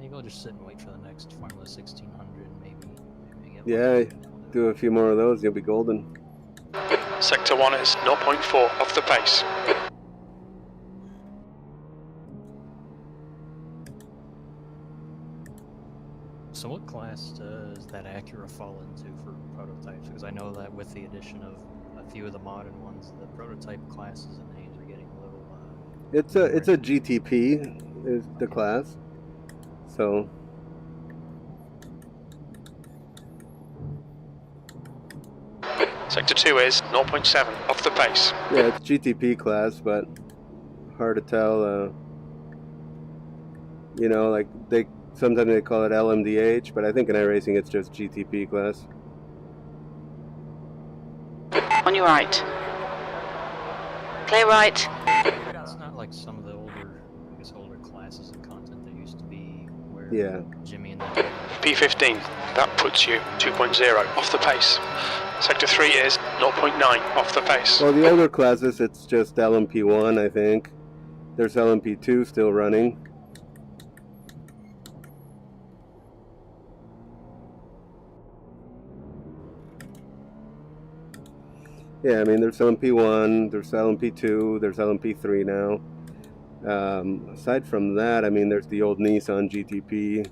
Maybe I'll just sit and wait for the next Formula 1600 and maybe get Yeah, do a few more of those, you'll be golden. Sector 1 is 0.4 off the pace. So what class does that Acura fall into for prototypes? Because I know that with the addition of a few of the modern ones, the prototype classes and names are getting a little... It's a GTP is the class. So Sector 2 is 0.7 off the pace. yeah, it's GTP class, but hard to tell. You know, like sometimes they call it LMDH, but I think in iRacing it's just GTP class. On your right. Clear right. It's not like some of the older classes and content that used to be where Yeah. Jimmy and the P15. That puts you 2.0 off the pace. Sector 3 is 0.9 off the pace. Well, the older classes, it's just LMP1, I think. There's LMP2 still running. Yeah, I mean, there's LMP1, there's LMP2, there's LMP3 now. Aside from that, I mean, there's the old Nissan GTP,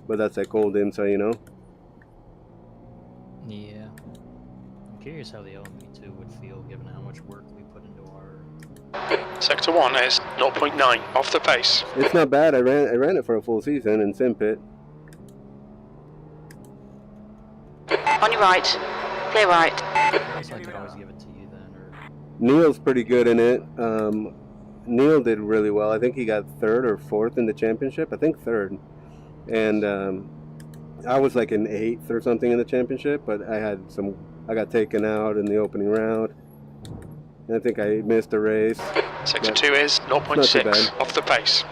but that's like old IMSA, you know? Yeah. I'm curious how the LMP2 would feel given how much work we put into our... Sector 1 is 0.9 off the pace. It's not bad. I ran it for a full season in Simpit. On your right. Clear right. I guess I could always give it to you then, or... Neil's pretty good in it. Neil did really well. I think he got 3rd or 4th in the championship. I think 3rd. And I was like in 8th or something in the championship, but I got taken out in the opening round. And I think I missed a race. Sector But 2 is not too 0.6 bad. off the pace.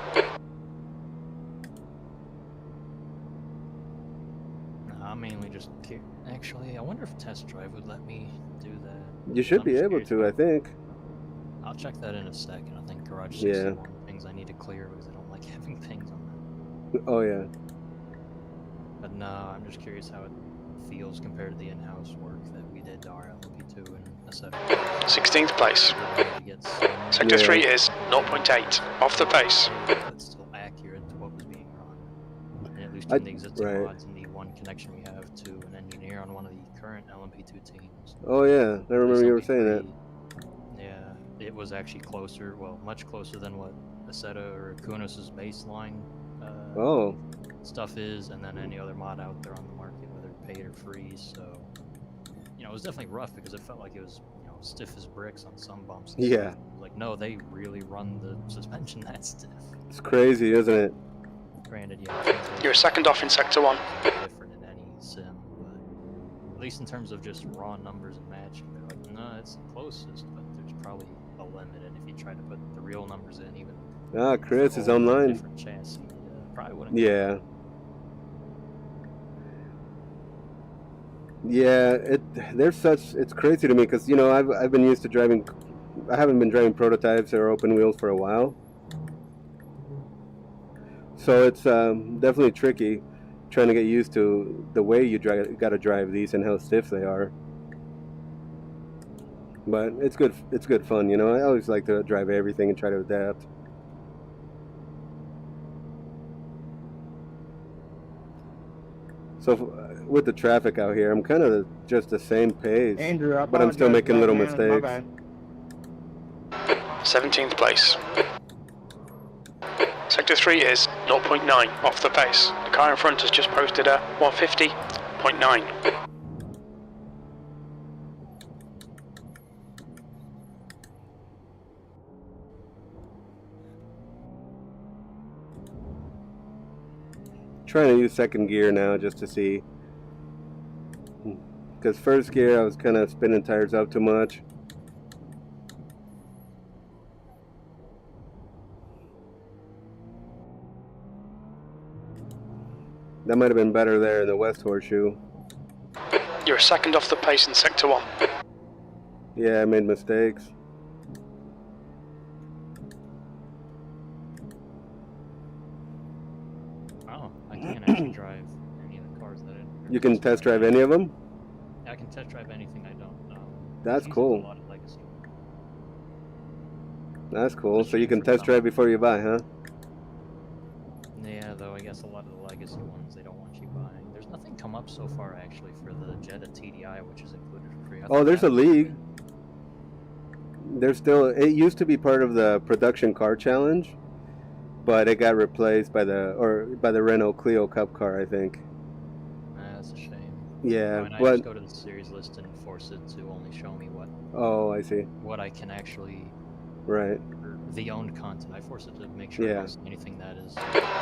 I'm mainly just curious. Actually, I wonder if Test Drive would let me do that. You should I'm be just able curious to, I about- think. I'll check that in a second. I think Garage Yeah. 61 things I need to clear because I don't like having things on that. Oh, yeah. But no, I'm just curious how it feels compared to the in-house work that we did to our LMP2 and Assetto. 16th place. Sector Yeah. 3 is 0.8 off the pace. That's still accurate to what was being run. And at least in the existing right. mods and the one connection we have to an engineer on one of the current LMP2 teams. Oh, yeah. I remember you were saying that. Yeah, it was actually closer, well, much closer than what Assetto or Kunos' baseline Oh. stuff is, and then any other mod out there on the market, whether paid or free. So, you know, it was definitely rough because it felt like it was, you know, stiff as bricks on some bumps. And Yeah. stuff. Like, no, they really run the suspension that stiff. It's crazy, isn't it? Granted, yeah. You're second off in Sector 1. Different in any sim, but at least in terms of just raw numbers and matching, they're like, no, it's the closest, but there's probably a limit, and if you try to put the real numbers in, even Ah, Chris is all online. different chassis, probably wouldn't. Yeah. Yeah, it's crazy to me because, you know, I've been used to driving, I haven't been driving prototypes or open wheels for a while. So it's definitely tricky. trying to get used to the way you got to drive these and how stiff they are. But it's good. It's good fun, you know. I always like to drive everything and try to adapt. So with the traffic out here, I'm kind of just the same pace, Andrew, I but I'm still apologize, making little man. My mistakes. bad. 17th place. Sector 3 is 0.9 off the pace. The car in front has just posted a 150.9. Trying to use second gear now just to see, because first gear I was kind of spinning tires up too much. That might have been better there in the West Horseshoe. You're a second off the pace in Sector 1. Yeah, I made mistakes. Oh, I can't actually drive any of the cars that You can test drive any of them? I can test drive anything I don't know. That's It uses cool. A lot of legacy. That's cool. It's a So you shame can for test some. drive before you buy, huh? Yeah, though I guess a lot of the legacy ones they don't want you buying. There's nothing come up so far actually for the Jetta TDI, which is included for free. Oh, there's a league. There's still. It used to be part of the production car challenge, but it got replaced by the Renault Clio Cup car, I think. That's a shame. Yeah, I mean, I but just go to the series list and force it to only show me oh, I see. what I can actually. Right. The owned content. I force it to make sure I don't see anything that is.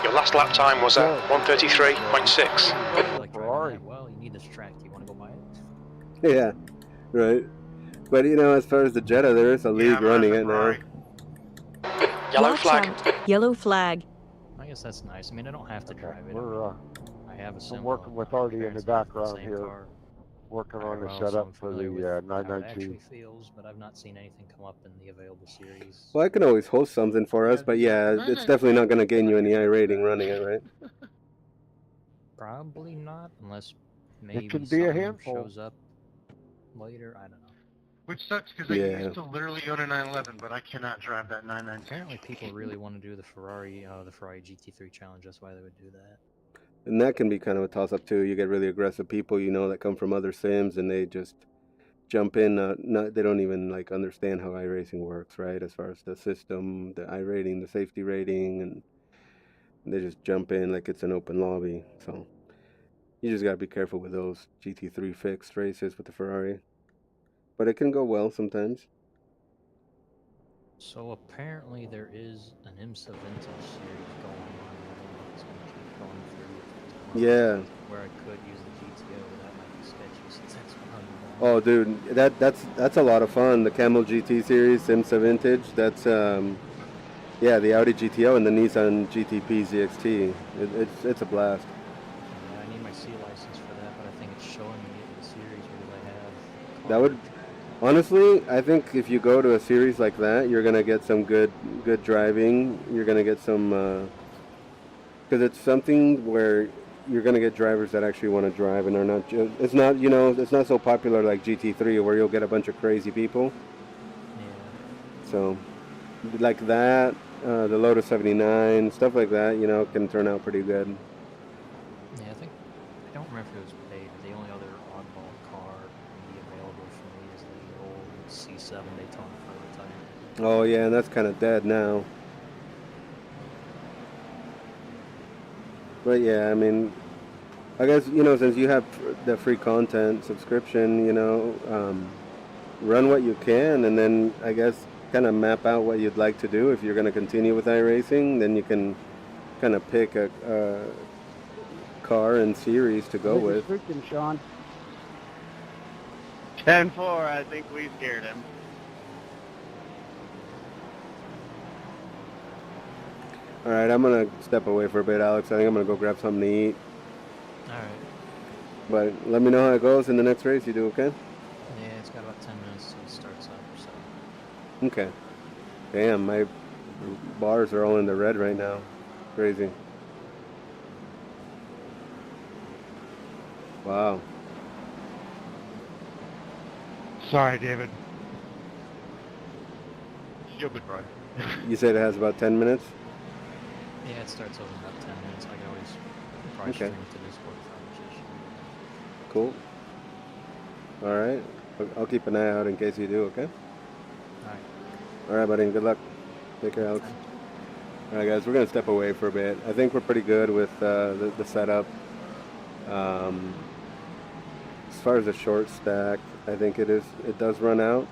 Your last lap time was at 133.6. Like driving that. Well, you need this track. Do you want to go buy it? Yeah, right. But you know, as far as the Jetta, there is a league running it now. Yellow Watch flag. out. Yellow flag. I guess that's nice. I mean, I don't have to drive it. We're I have a I'm sim. working with Artie in the background here, working on the IRL, so setup I'm for familiar the with how it 992. actually feels, but I've not seen anything come up in the available series. Well, I can always host something for us, but yeah, it's definitely not going to gain you any iRating running it, right? Probably not, unless maybe can be a something handful. shows up later. I don't know. Which sucks because I used to literally own a 911, but I cannot drive that 992. Apparently, people really want to do the Ferrari GT3 challenge. That's why they would do that. And that can be kind of a toss-up too. You get really aggressive people, you know, that come from other sims, and they just jump in. They don't even like understand how iRacing works, right? As far as the system, the iRating, the safety rating, and they just jump in like it's an open lobby. So you just gotta be careful with those GT3 fixed races with the Ferrari. But it can go well sometimes. So apparently there is an IMSA vintage series going on. It's going to keep going through. Yeah. Where I could use the GTO, but that might be sketchy since that's 101. Oh, dude, that's a lot of fun. The Camel GT series, IMSA vintage. That's yeah, the Audi GTO and the Nissan GTP ZXT. It's a blast. Yeah, I need my C license for that, but I think it's showing me it in the series because I have. That would. Honestly, I think if you go to a series like that, you're gonna get some good driving. You're gonna get some, because it's something where you're gonna get drivers that actually want to drive and are not just. It's not, you know, it's not so popular like GT3 where you'll get a bunch of crazy people. Yeah. So, like that, the Lotus 79, stuff like that, you know, can turn out pretty good. Yeah, I don't remember if it was paid. The only other oddball car available for me is the old C7 Daytona prototype. Oh yeah, and that's kind of dead now. But yeah, I mean, I guess, you know, since you have the free content subscription, you know, run what you can, and then I guess kind of map out what you'd like to do. If you're going to continue with iRacing, then you can kind of pick a car and series to go with. Freaking Sean. 10-4, I think we scared him. All right, I'm going to step away for a bit, Alex. I think I'm going to go grab something to eat. All right. But let me know how it goes in the next race you do, okay? Yeah, it's got about 10 minutes till it starts up, so. Okay. Damn, my bars are all in the red right now. Crazy. Wow. Sorry, David. Stupid run. You said it has about 10 minutes? Yeah, it starts over in about 10 minutes. I can always probably Okay. stream it to Discord conversation. Cool. All right. I'll keep an eye out in case you do, okay? Alright. All right, buddy. Good luck. Take care, Alex. All right, guys. We're going to step away for a bit. I think we're pretty good with the setup. As far as the short stack, I think it does run out.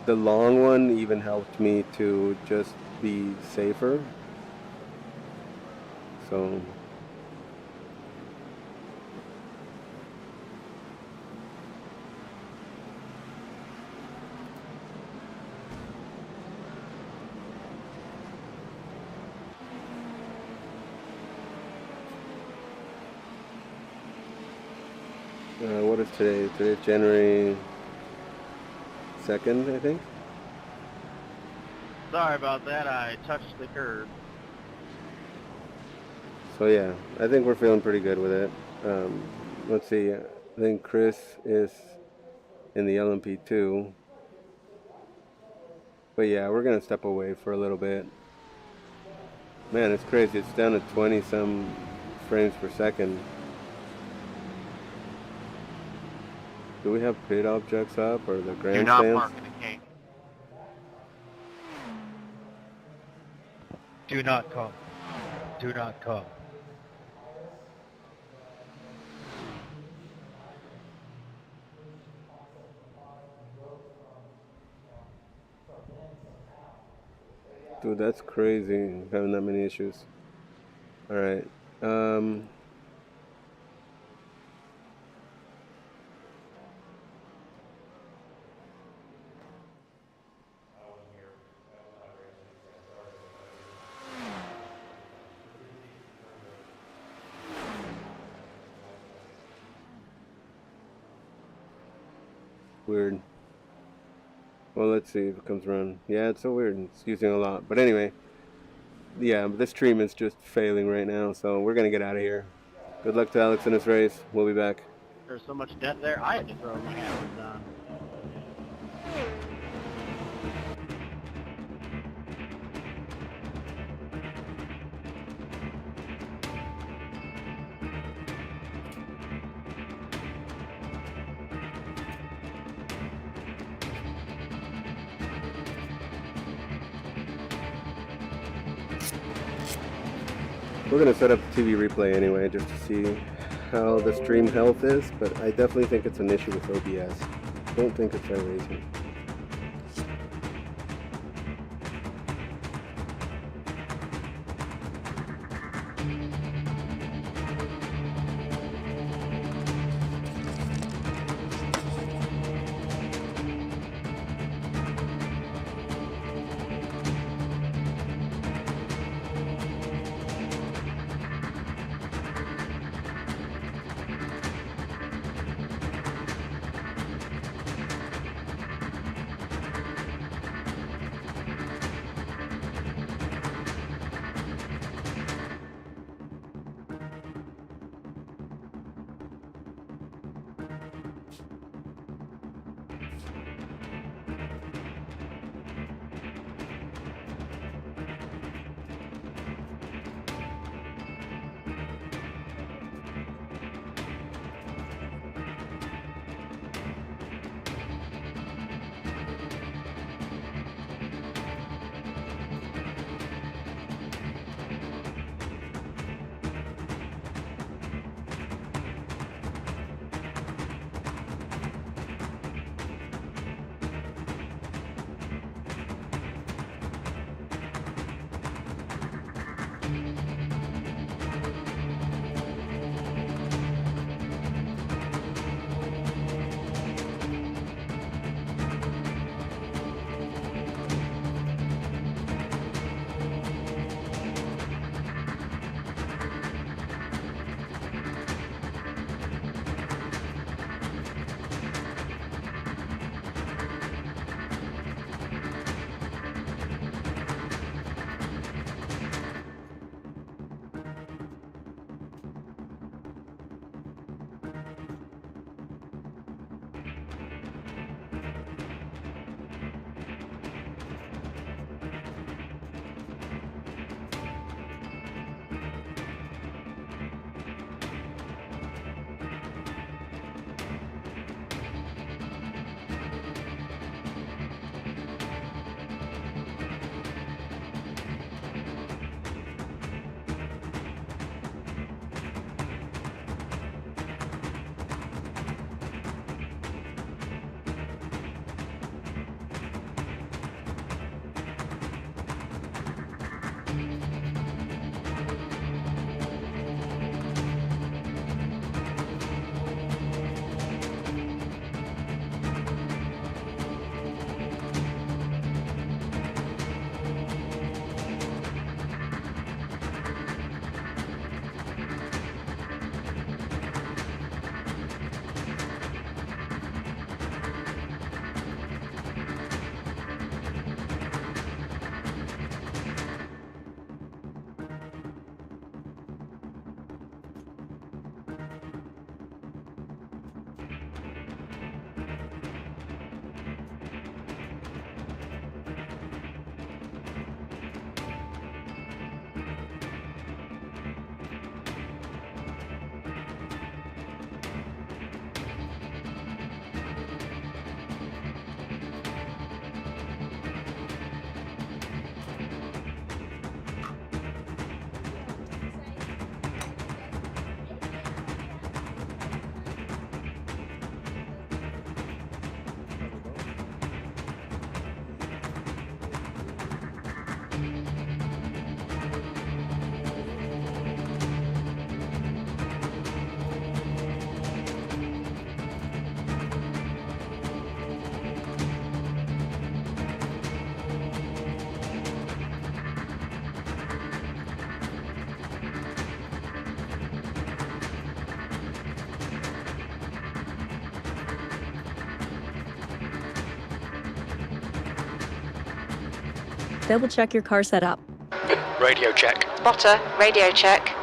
The long one even helped me to just be safer. So what is today? Today's January 2nd, I think. Sorry about that, I touched the curb. So yeah, I think we're feeling pretty good with it. Let's see. I think Chris is in the LMP2. But yeah, we're gonna step away for a little bit. Man, it's crazy. It's down to 20 some frames per second. Do we have pit objects up or the Do not grandstands? park in the gate. Do not come. Do not come. Dude, that's crazy, having that many issues. Alright. Weird. Well, let's see if it comes around. Yeah, it's so weird. It's using a lot. But anyway, yeah, this stream is just failing right now, so we're going to get out of here. Good luck to Alex in his race. We'll be back. There's so much debt there, I had to throw my hazards on. We're going to set up the TV replay anyway, just to see how the stream health is, but I definitely think it's an issue with OBS. Don't think it's iRacing. Double check your car setup. Radio check. Spotter, radio check.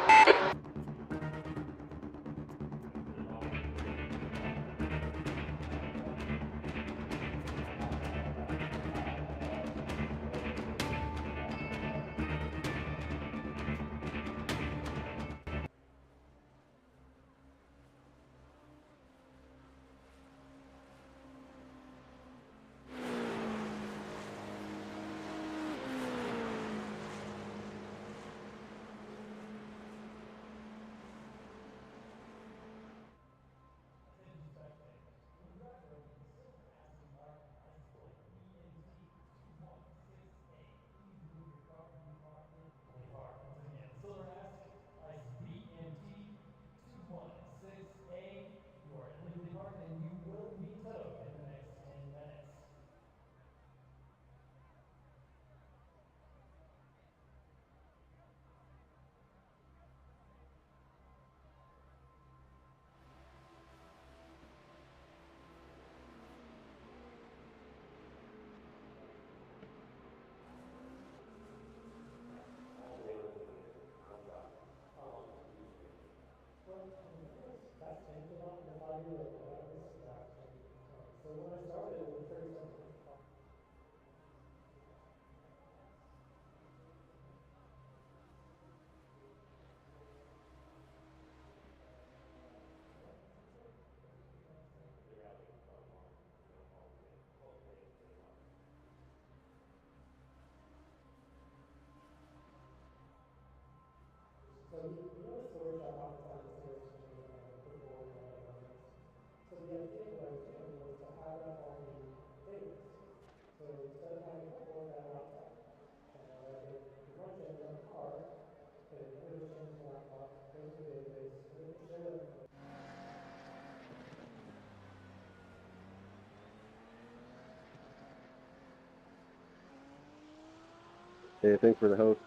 Hey, thanks for the host.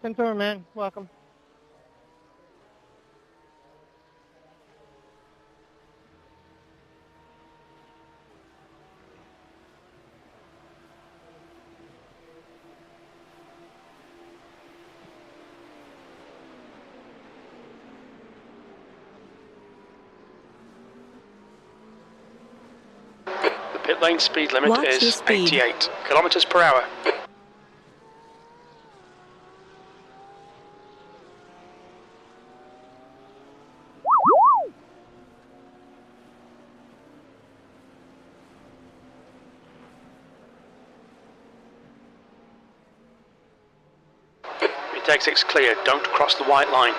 Confirm, man. Welcome. The pit lane speed limit Watch your is speed. 88 kilometers per hour. Pit exit's clear, don't cross the white line.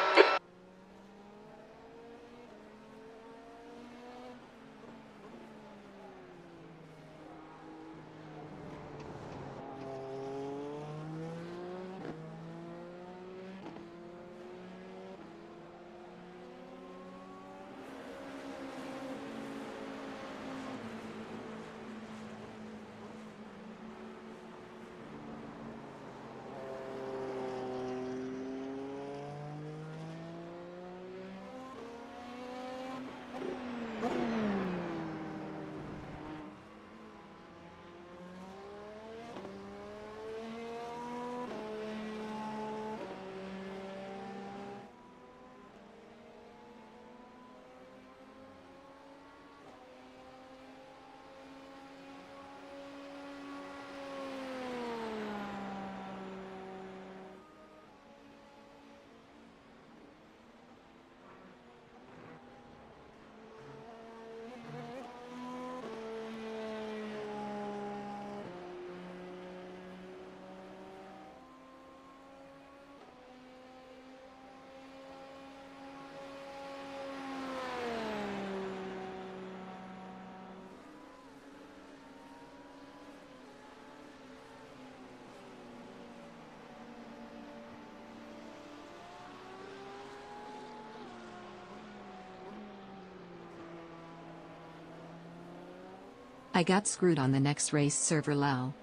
I got screwed on the next race server Lao.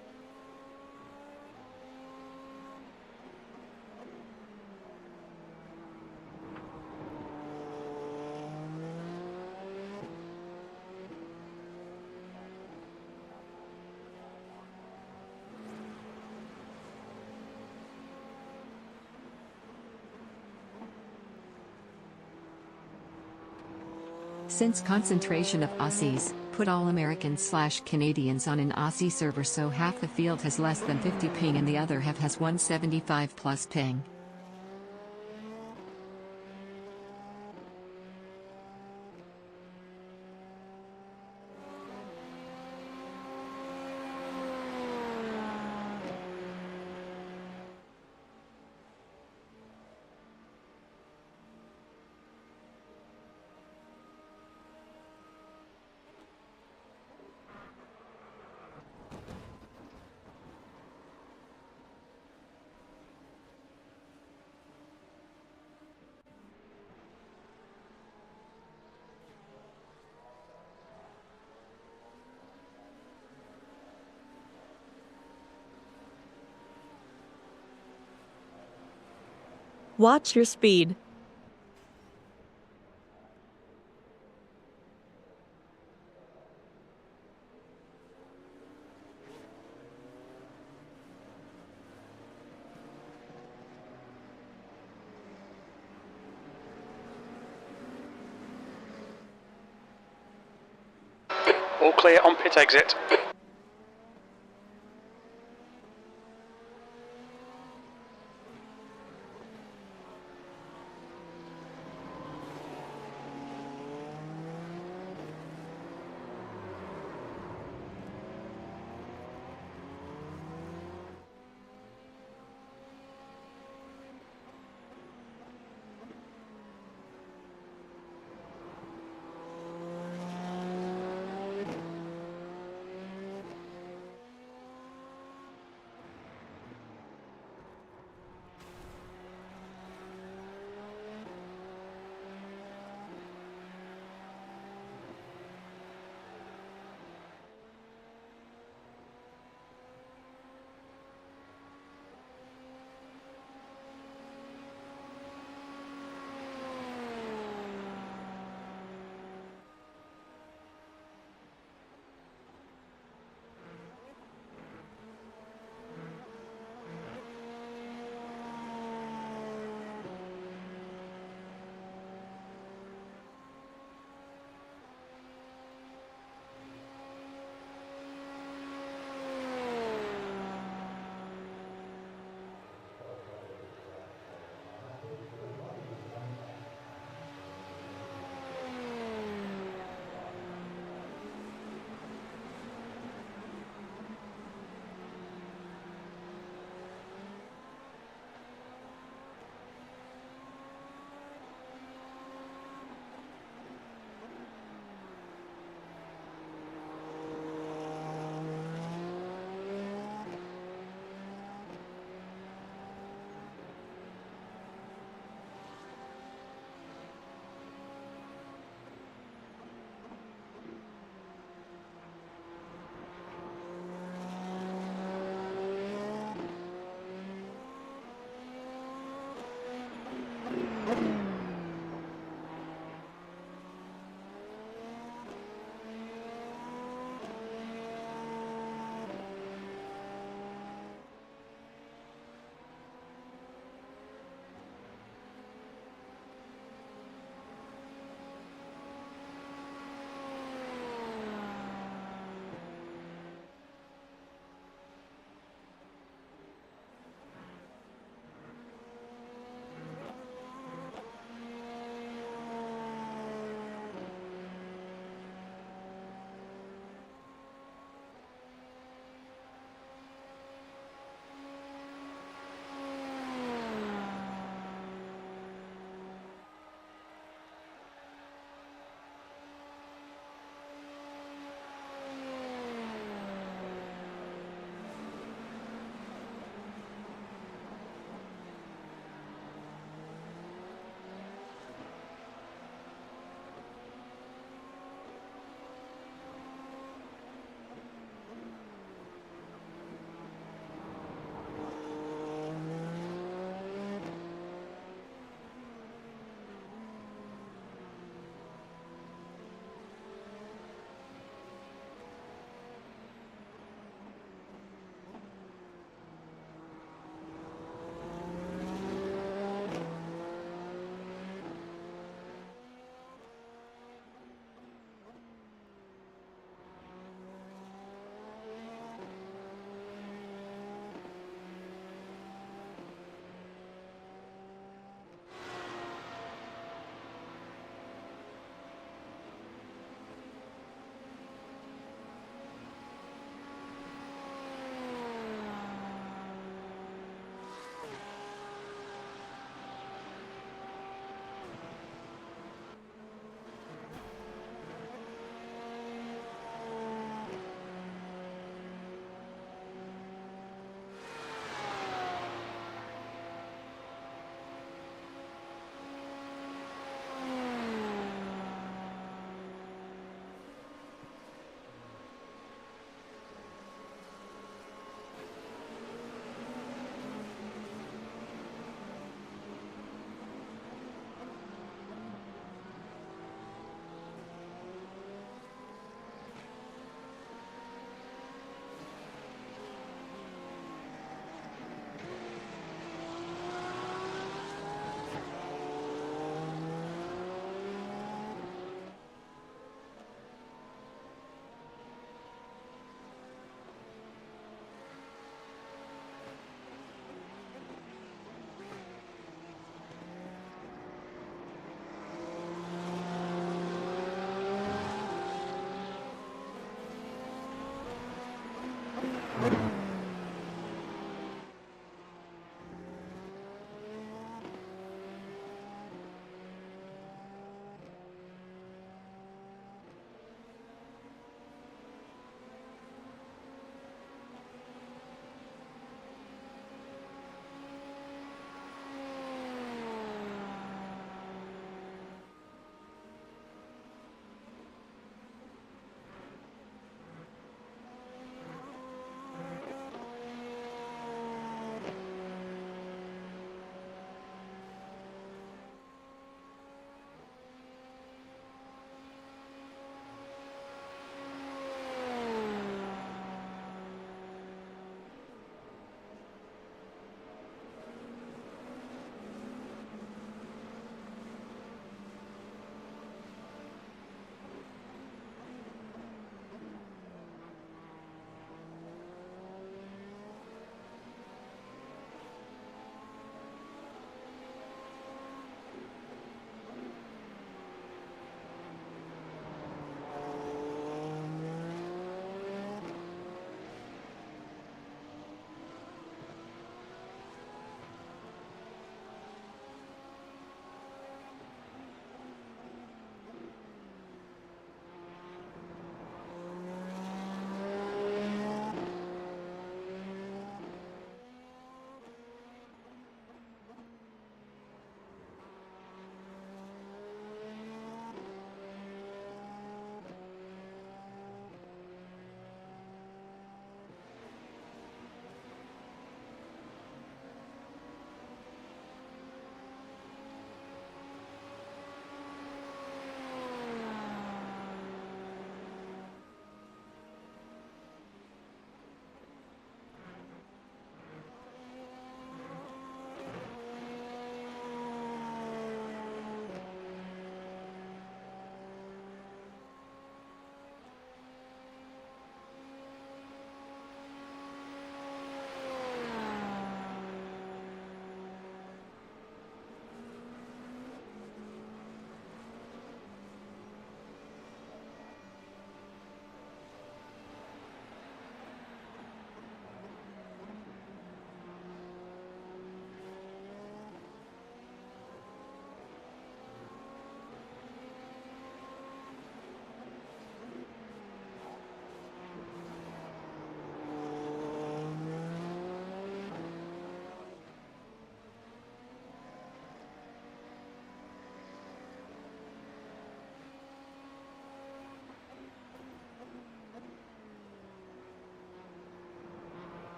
Since concentration of Aussies, put all Americans/Canadians on an Aussie server so half the field has less than 50 ping and the other half has 175 plus ping. Watch your speed. All clear on pit exit.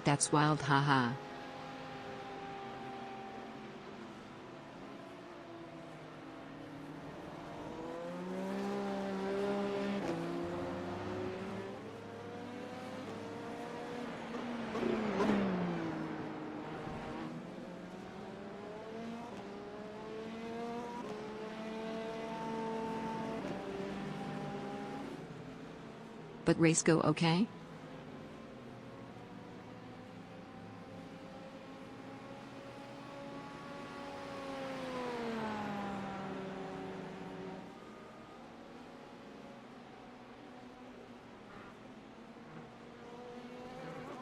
That's wild, haha. But race go okay?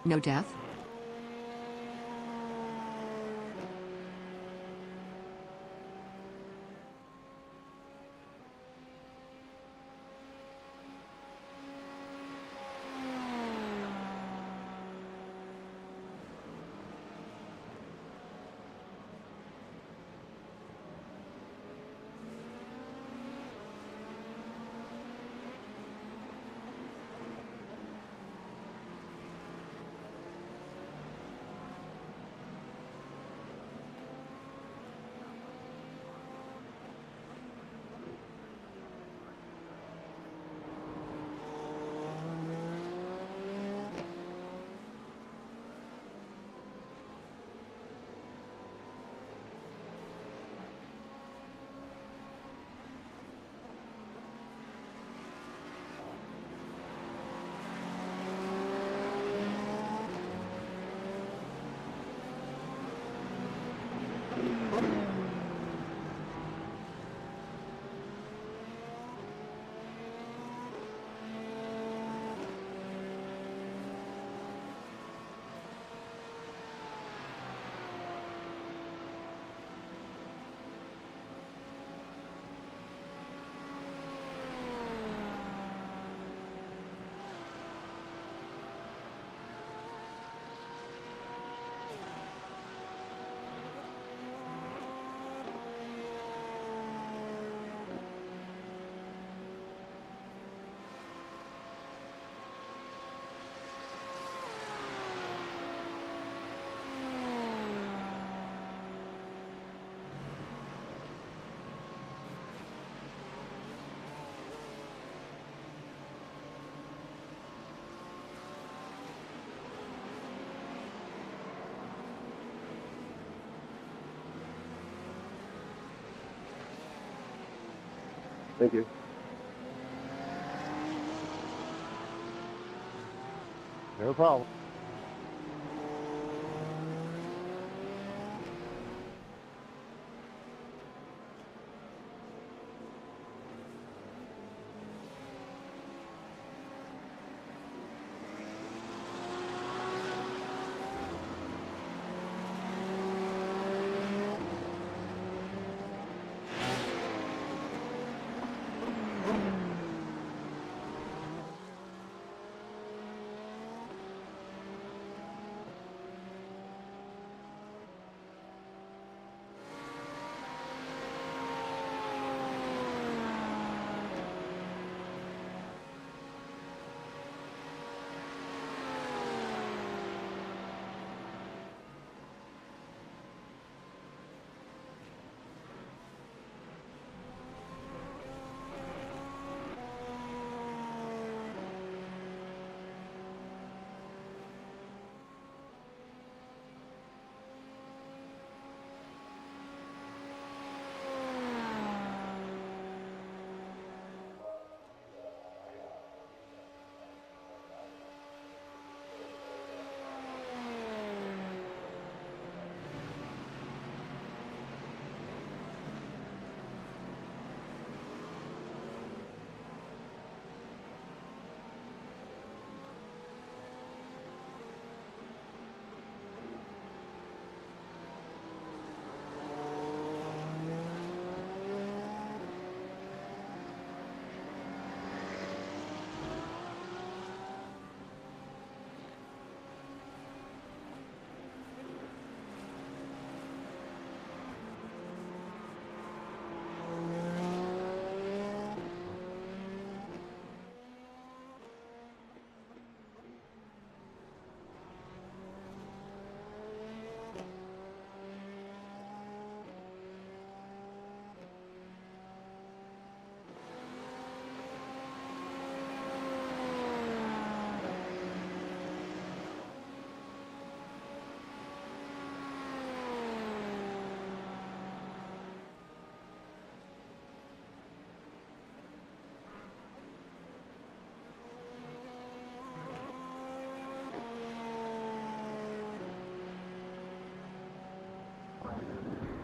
No death? Thank you. No problem.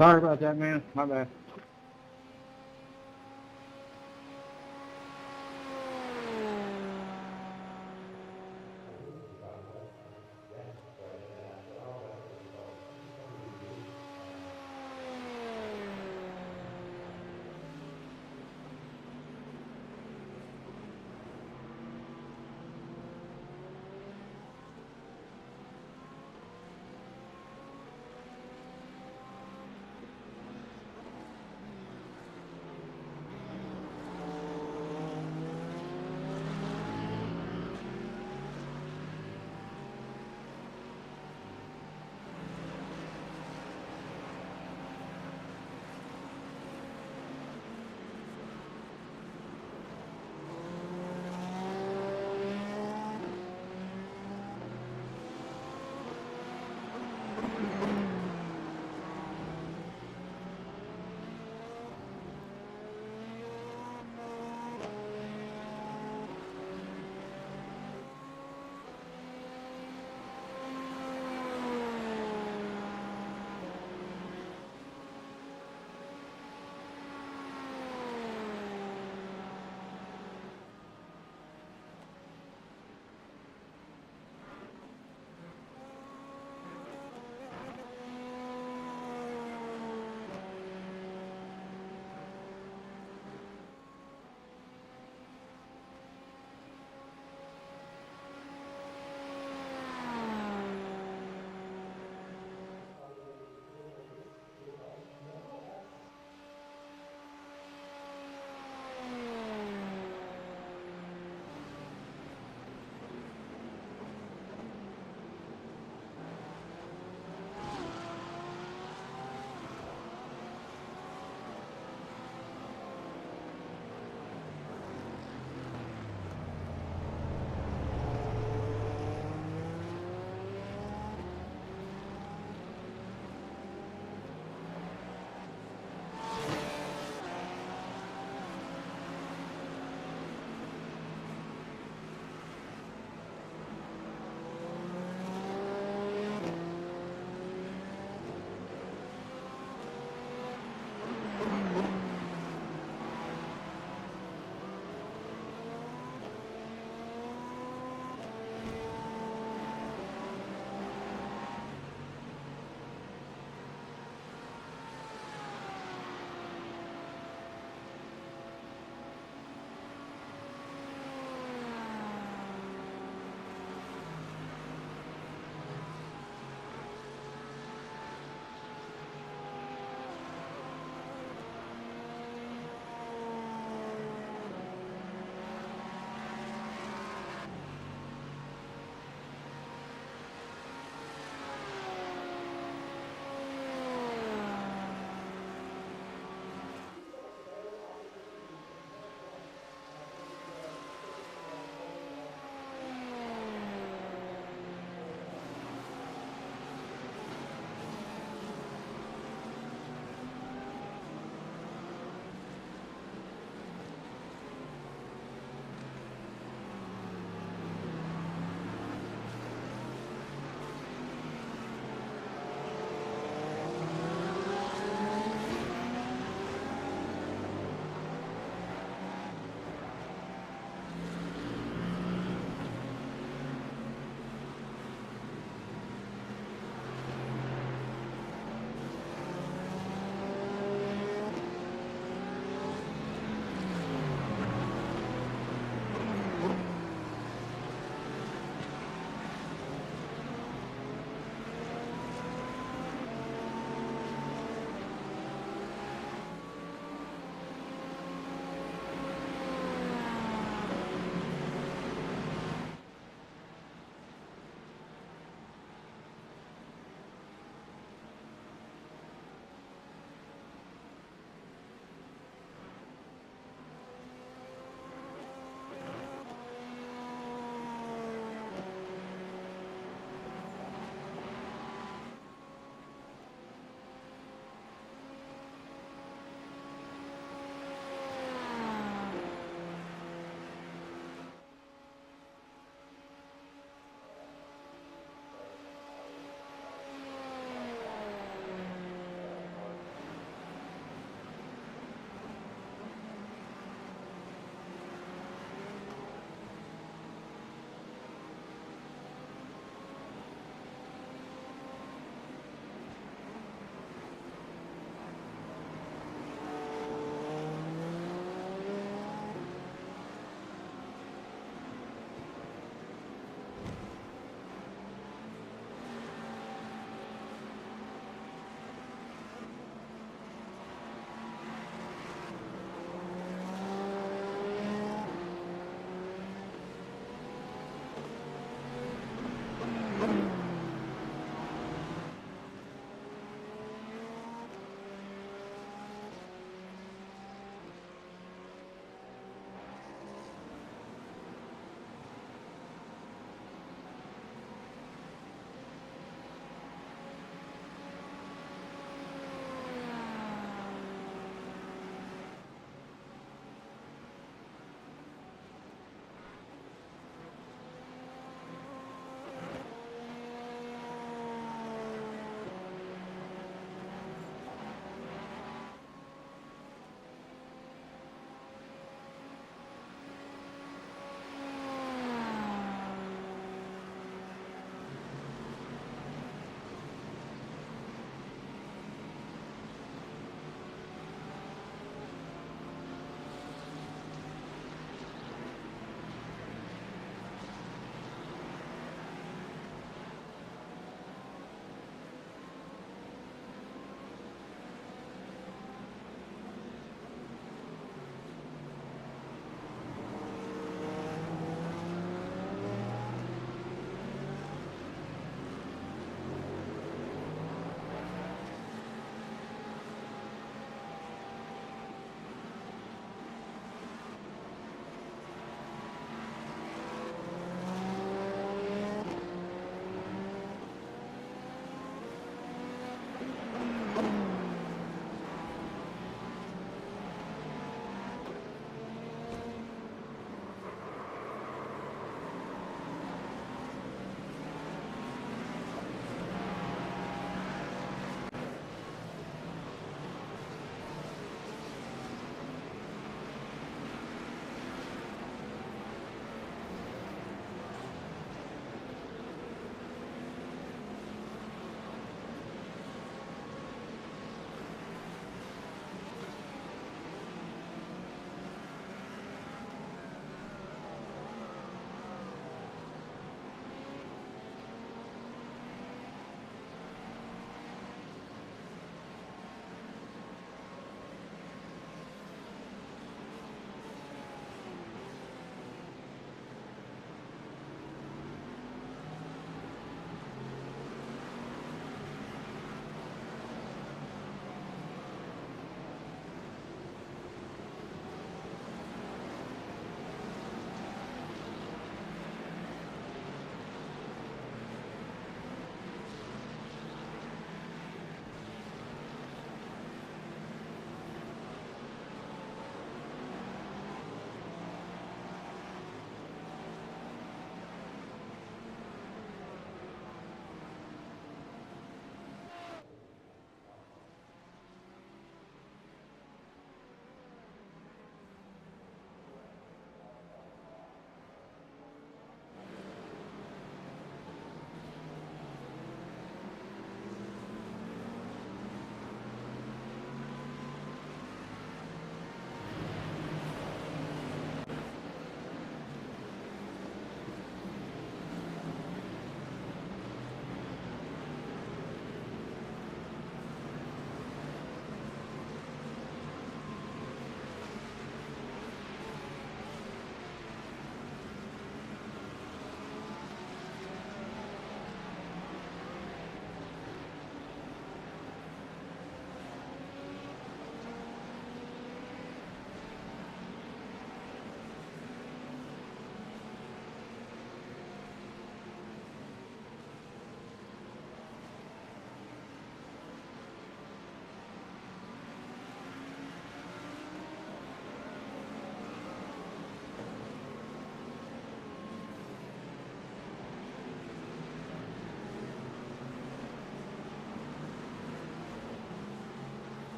Sorry about that, man. My bad.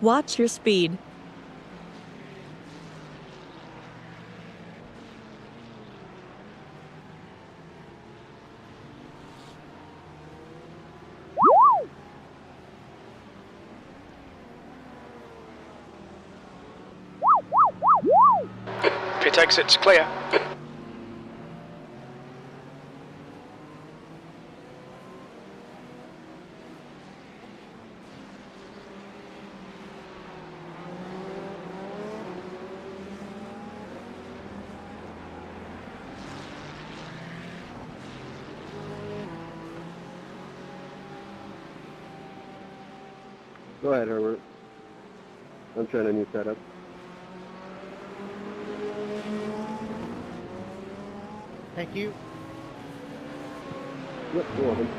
Watch your speed. Pit exit's clear. Go ahead, Herbert. I'm trying a new setup. Thank you. Yep, you're welcome.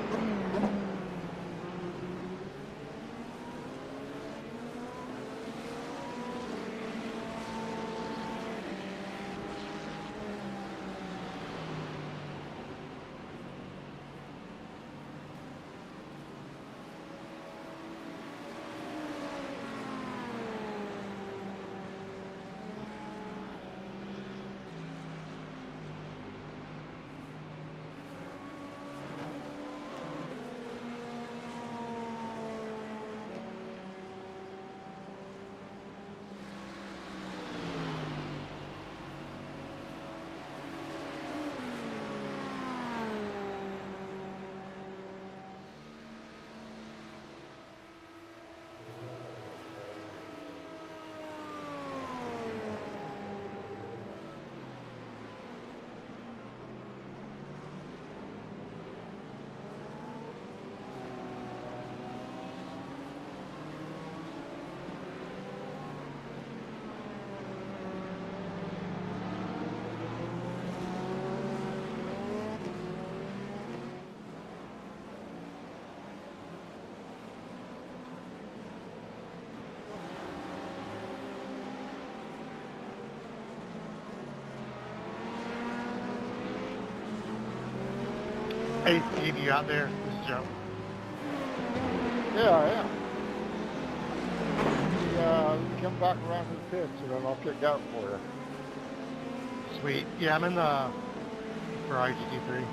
Hey, Steve, you out there? This is Joe. Yeah, I am. Come back around to the pits and then I'll kick out for you. Sweet. Yeah, I'm in the Ferrari GT3.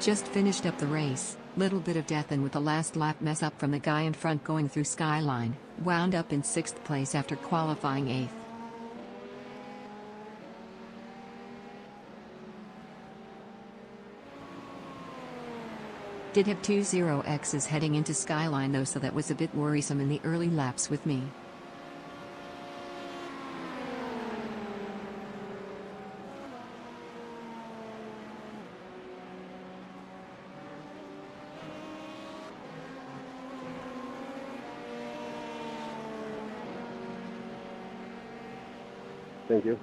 Just finished up the race, little bit of death and with the last lap mess up from the guy in front going through Skyline, wound up in 6th place after qualifying 8th. Did have 20Xs heading into Skyline though, so that was a bit worrisome in the early laps with me. Thank you.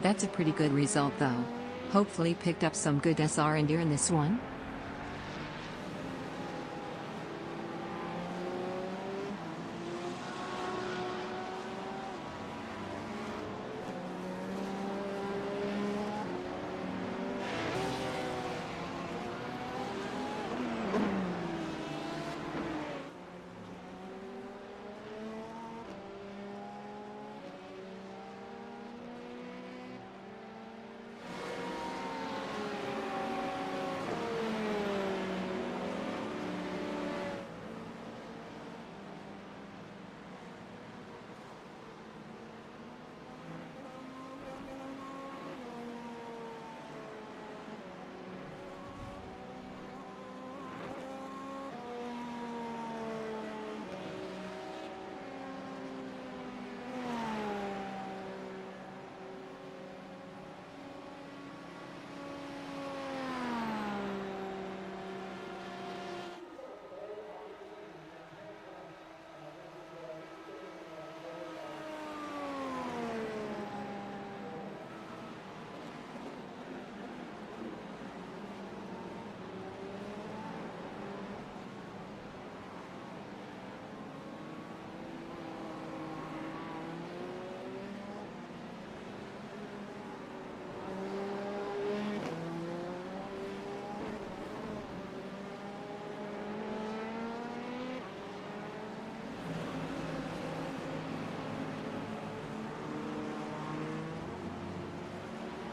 That's a pretty good result though. Hopefully picked up some good SR and deer in this one?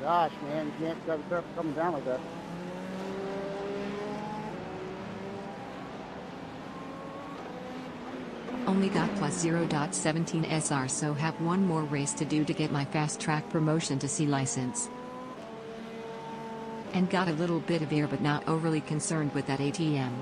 Gosh, man, you can't have stuff coming down like that. Only got plus 0.17 SR, so have one more race to do to get my fast track promotion to C license. And got a little bit of air but not overly concerned with that ATM.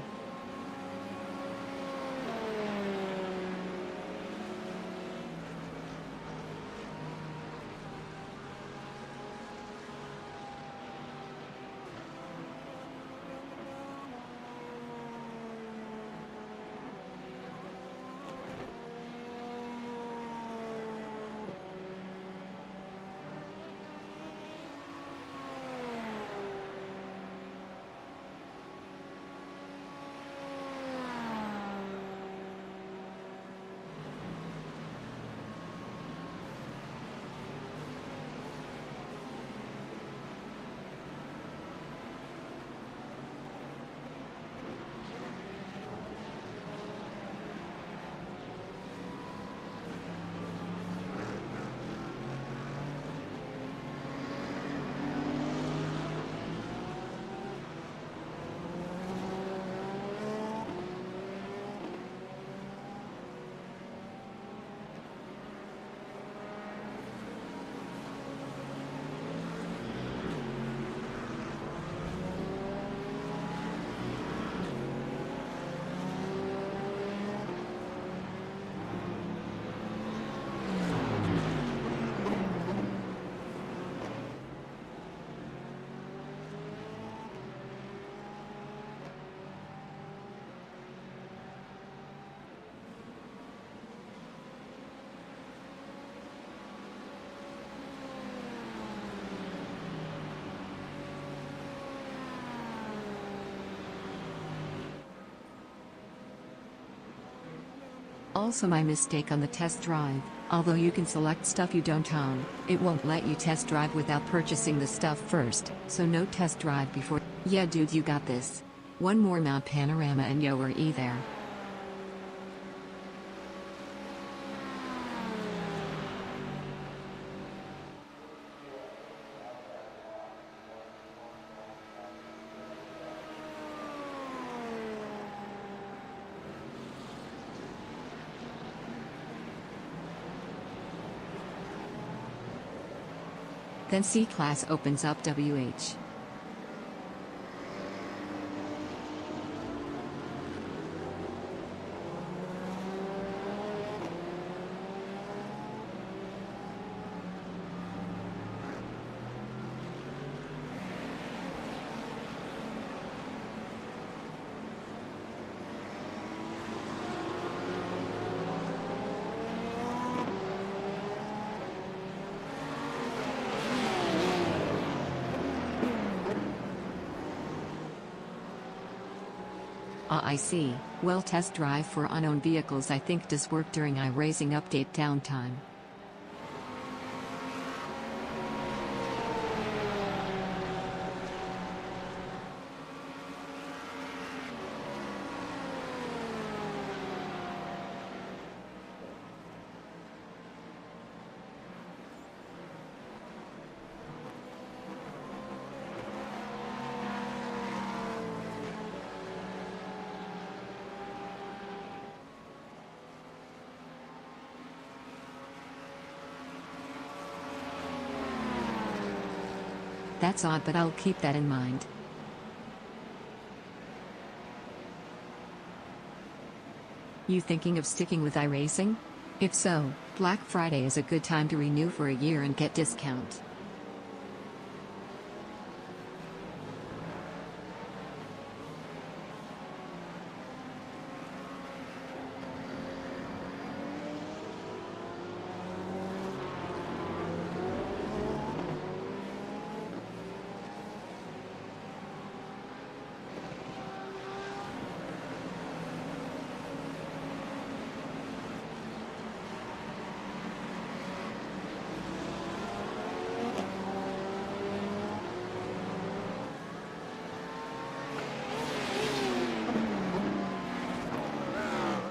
Also my mistake on the test drive, although you can select stuff you don't own, it won't let you test drive without purchasing the stuff first, so no test drive before. Yeah dude, you got this. One more Mount Panorama and yo we're there. Then C-Class opens up WH. I see. Well, test drive for unknown vehicles I think does work during iRacing update downtime. That's odd, but I'll keep that in mind. You thinking of sticking with iRacing? If so, Black Friday is a good time to renew for a year and get discount.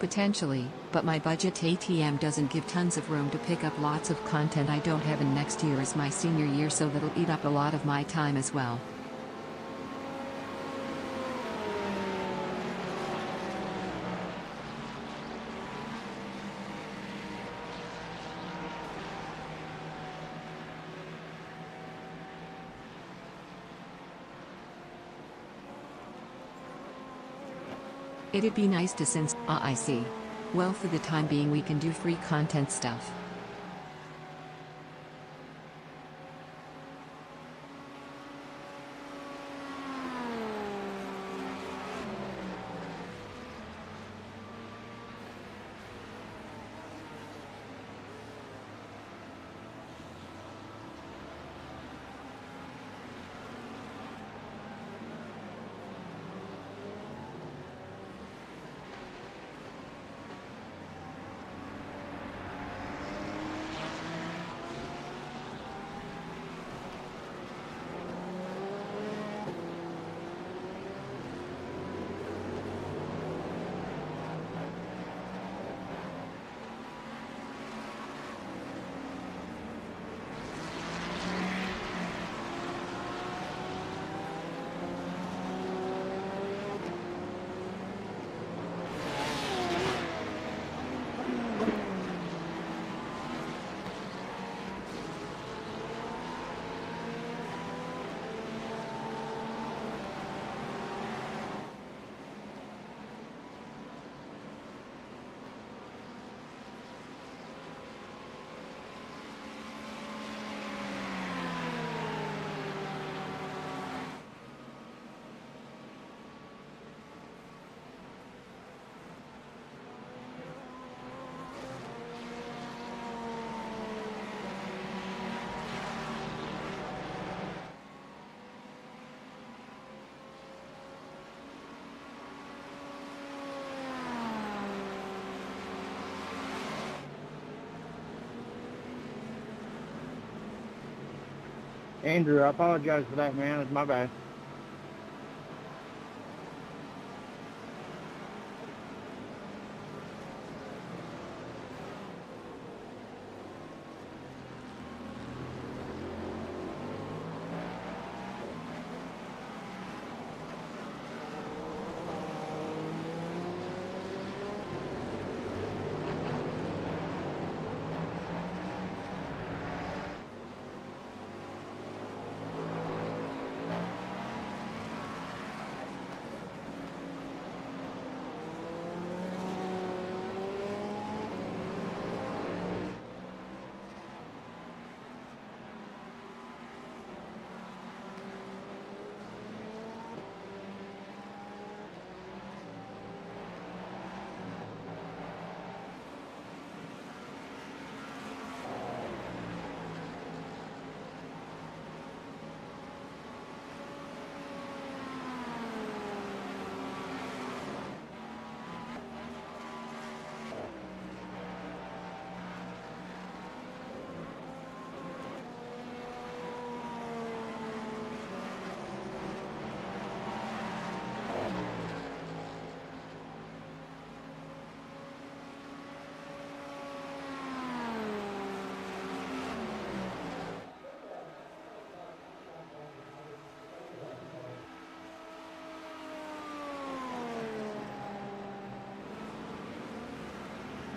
Potentially, but my budget ATM doesn't give tons of room to pick up lots of content I don't have, and next year is my senior year, so that'll eat up a lot of my time as well. It'd be nice to since, I see. Well, for the time being we can do free content stuff. Andrew, I apologize for that, man. It's my bad.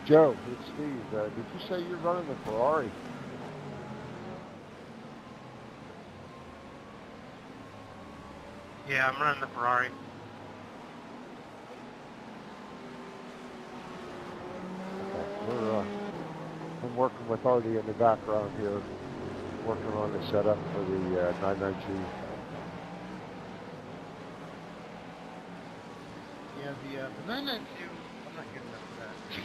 Joe, it's Steve. Did you say you're running the Ferrari? Yeah, I'm running the Ferrari. Okay, I'm working with Artie in the background here, working on the setup for the 992. Yeah, the 992, I'm not good enough for that.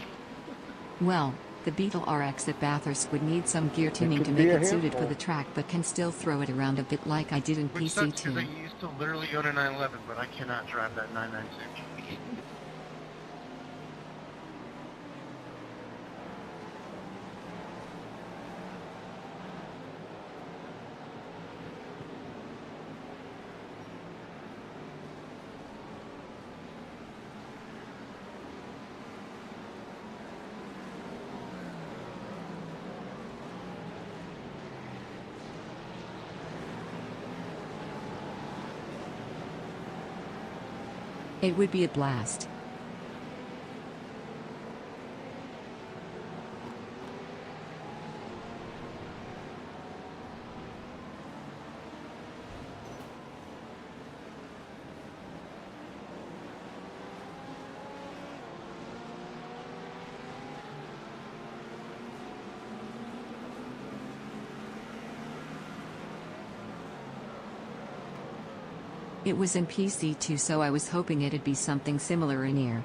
Well, the Beetle RX at Bathurst would need some gear tuning to can make be a it suited for handful. the track, but can still throw it around a bit like I did in Which sucks because I PC2. used to literally own a 911, but I cannot drive that 992. It would be a blast. It was in PC2, so I was hoping it'd be something similar in here.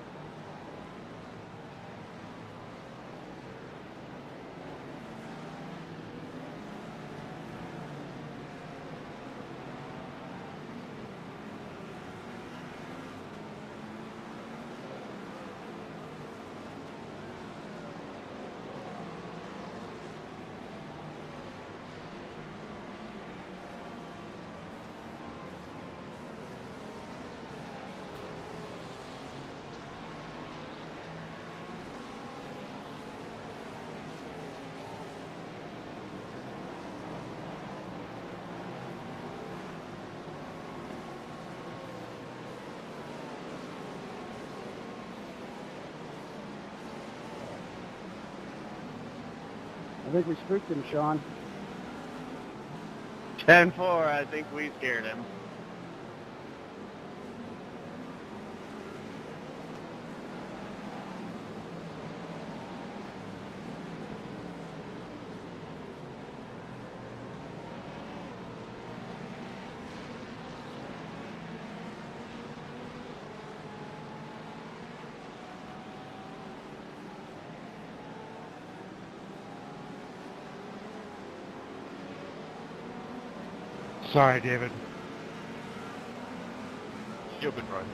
I think we spooked him, Sean. 10-4, I think we scared him. Sorry, David. Stupid run.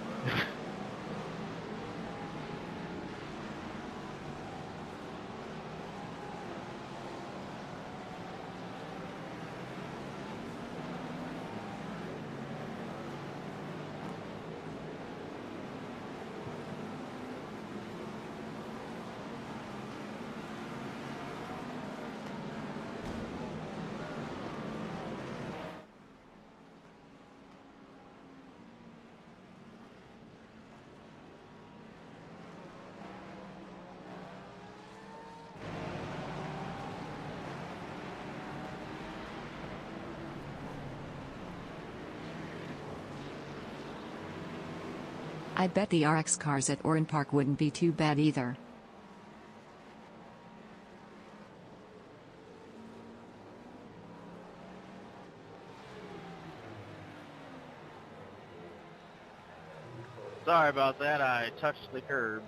I bet the RX cars at Oran Park wouldn't be too bad either. Sorry about that, I touched the curb.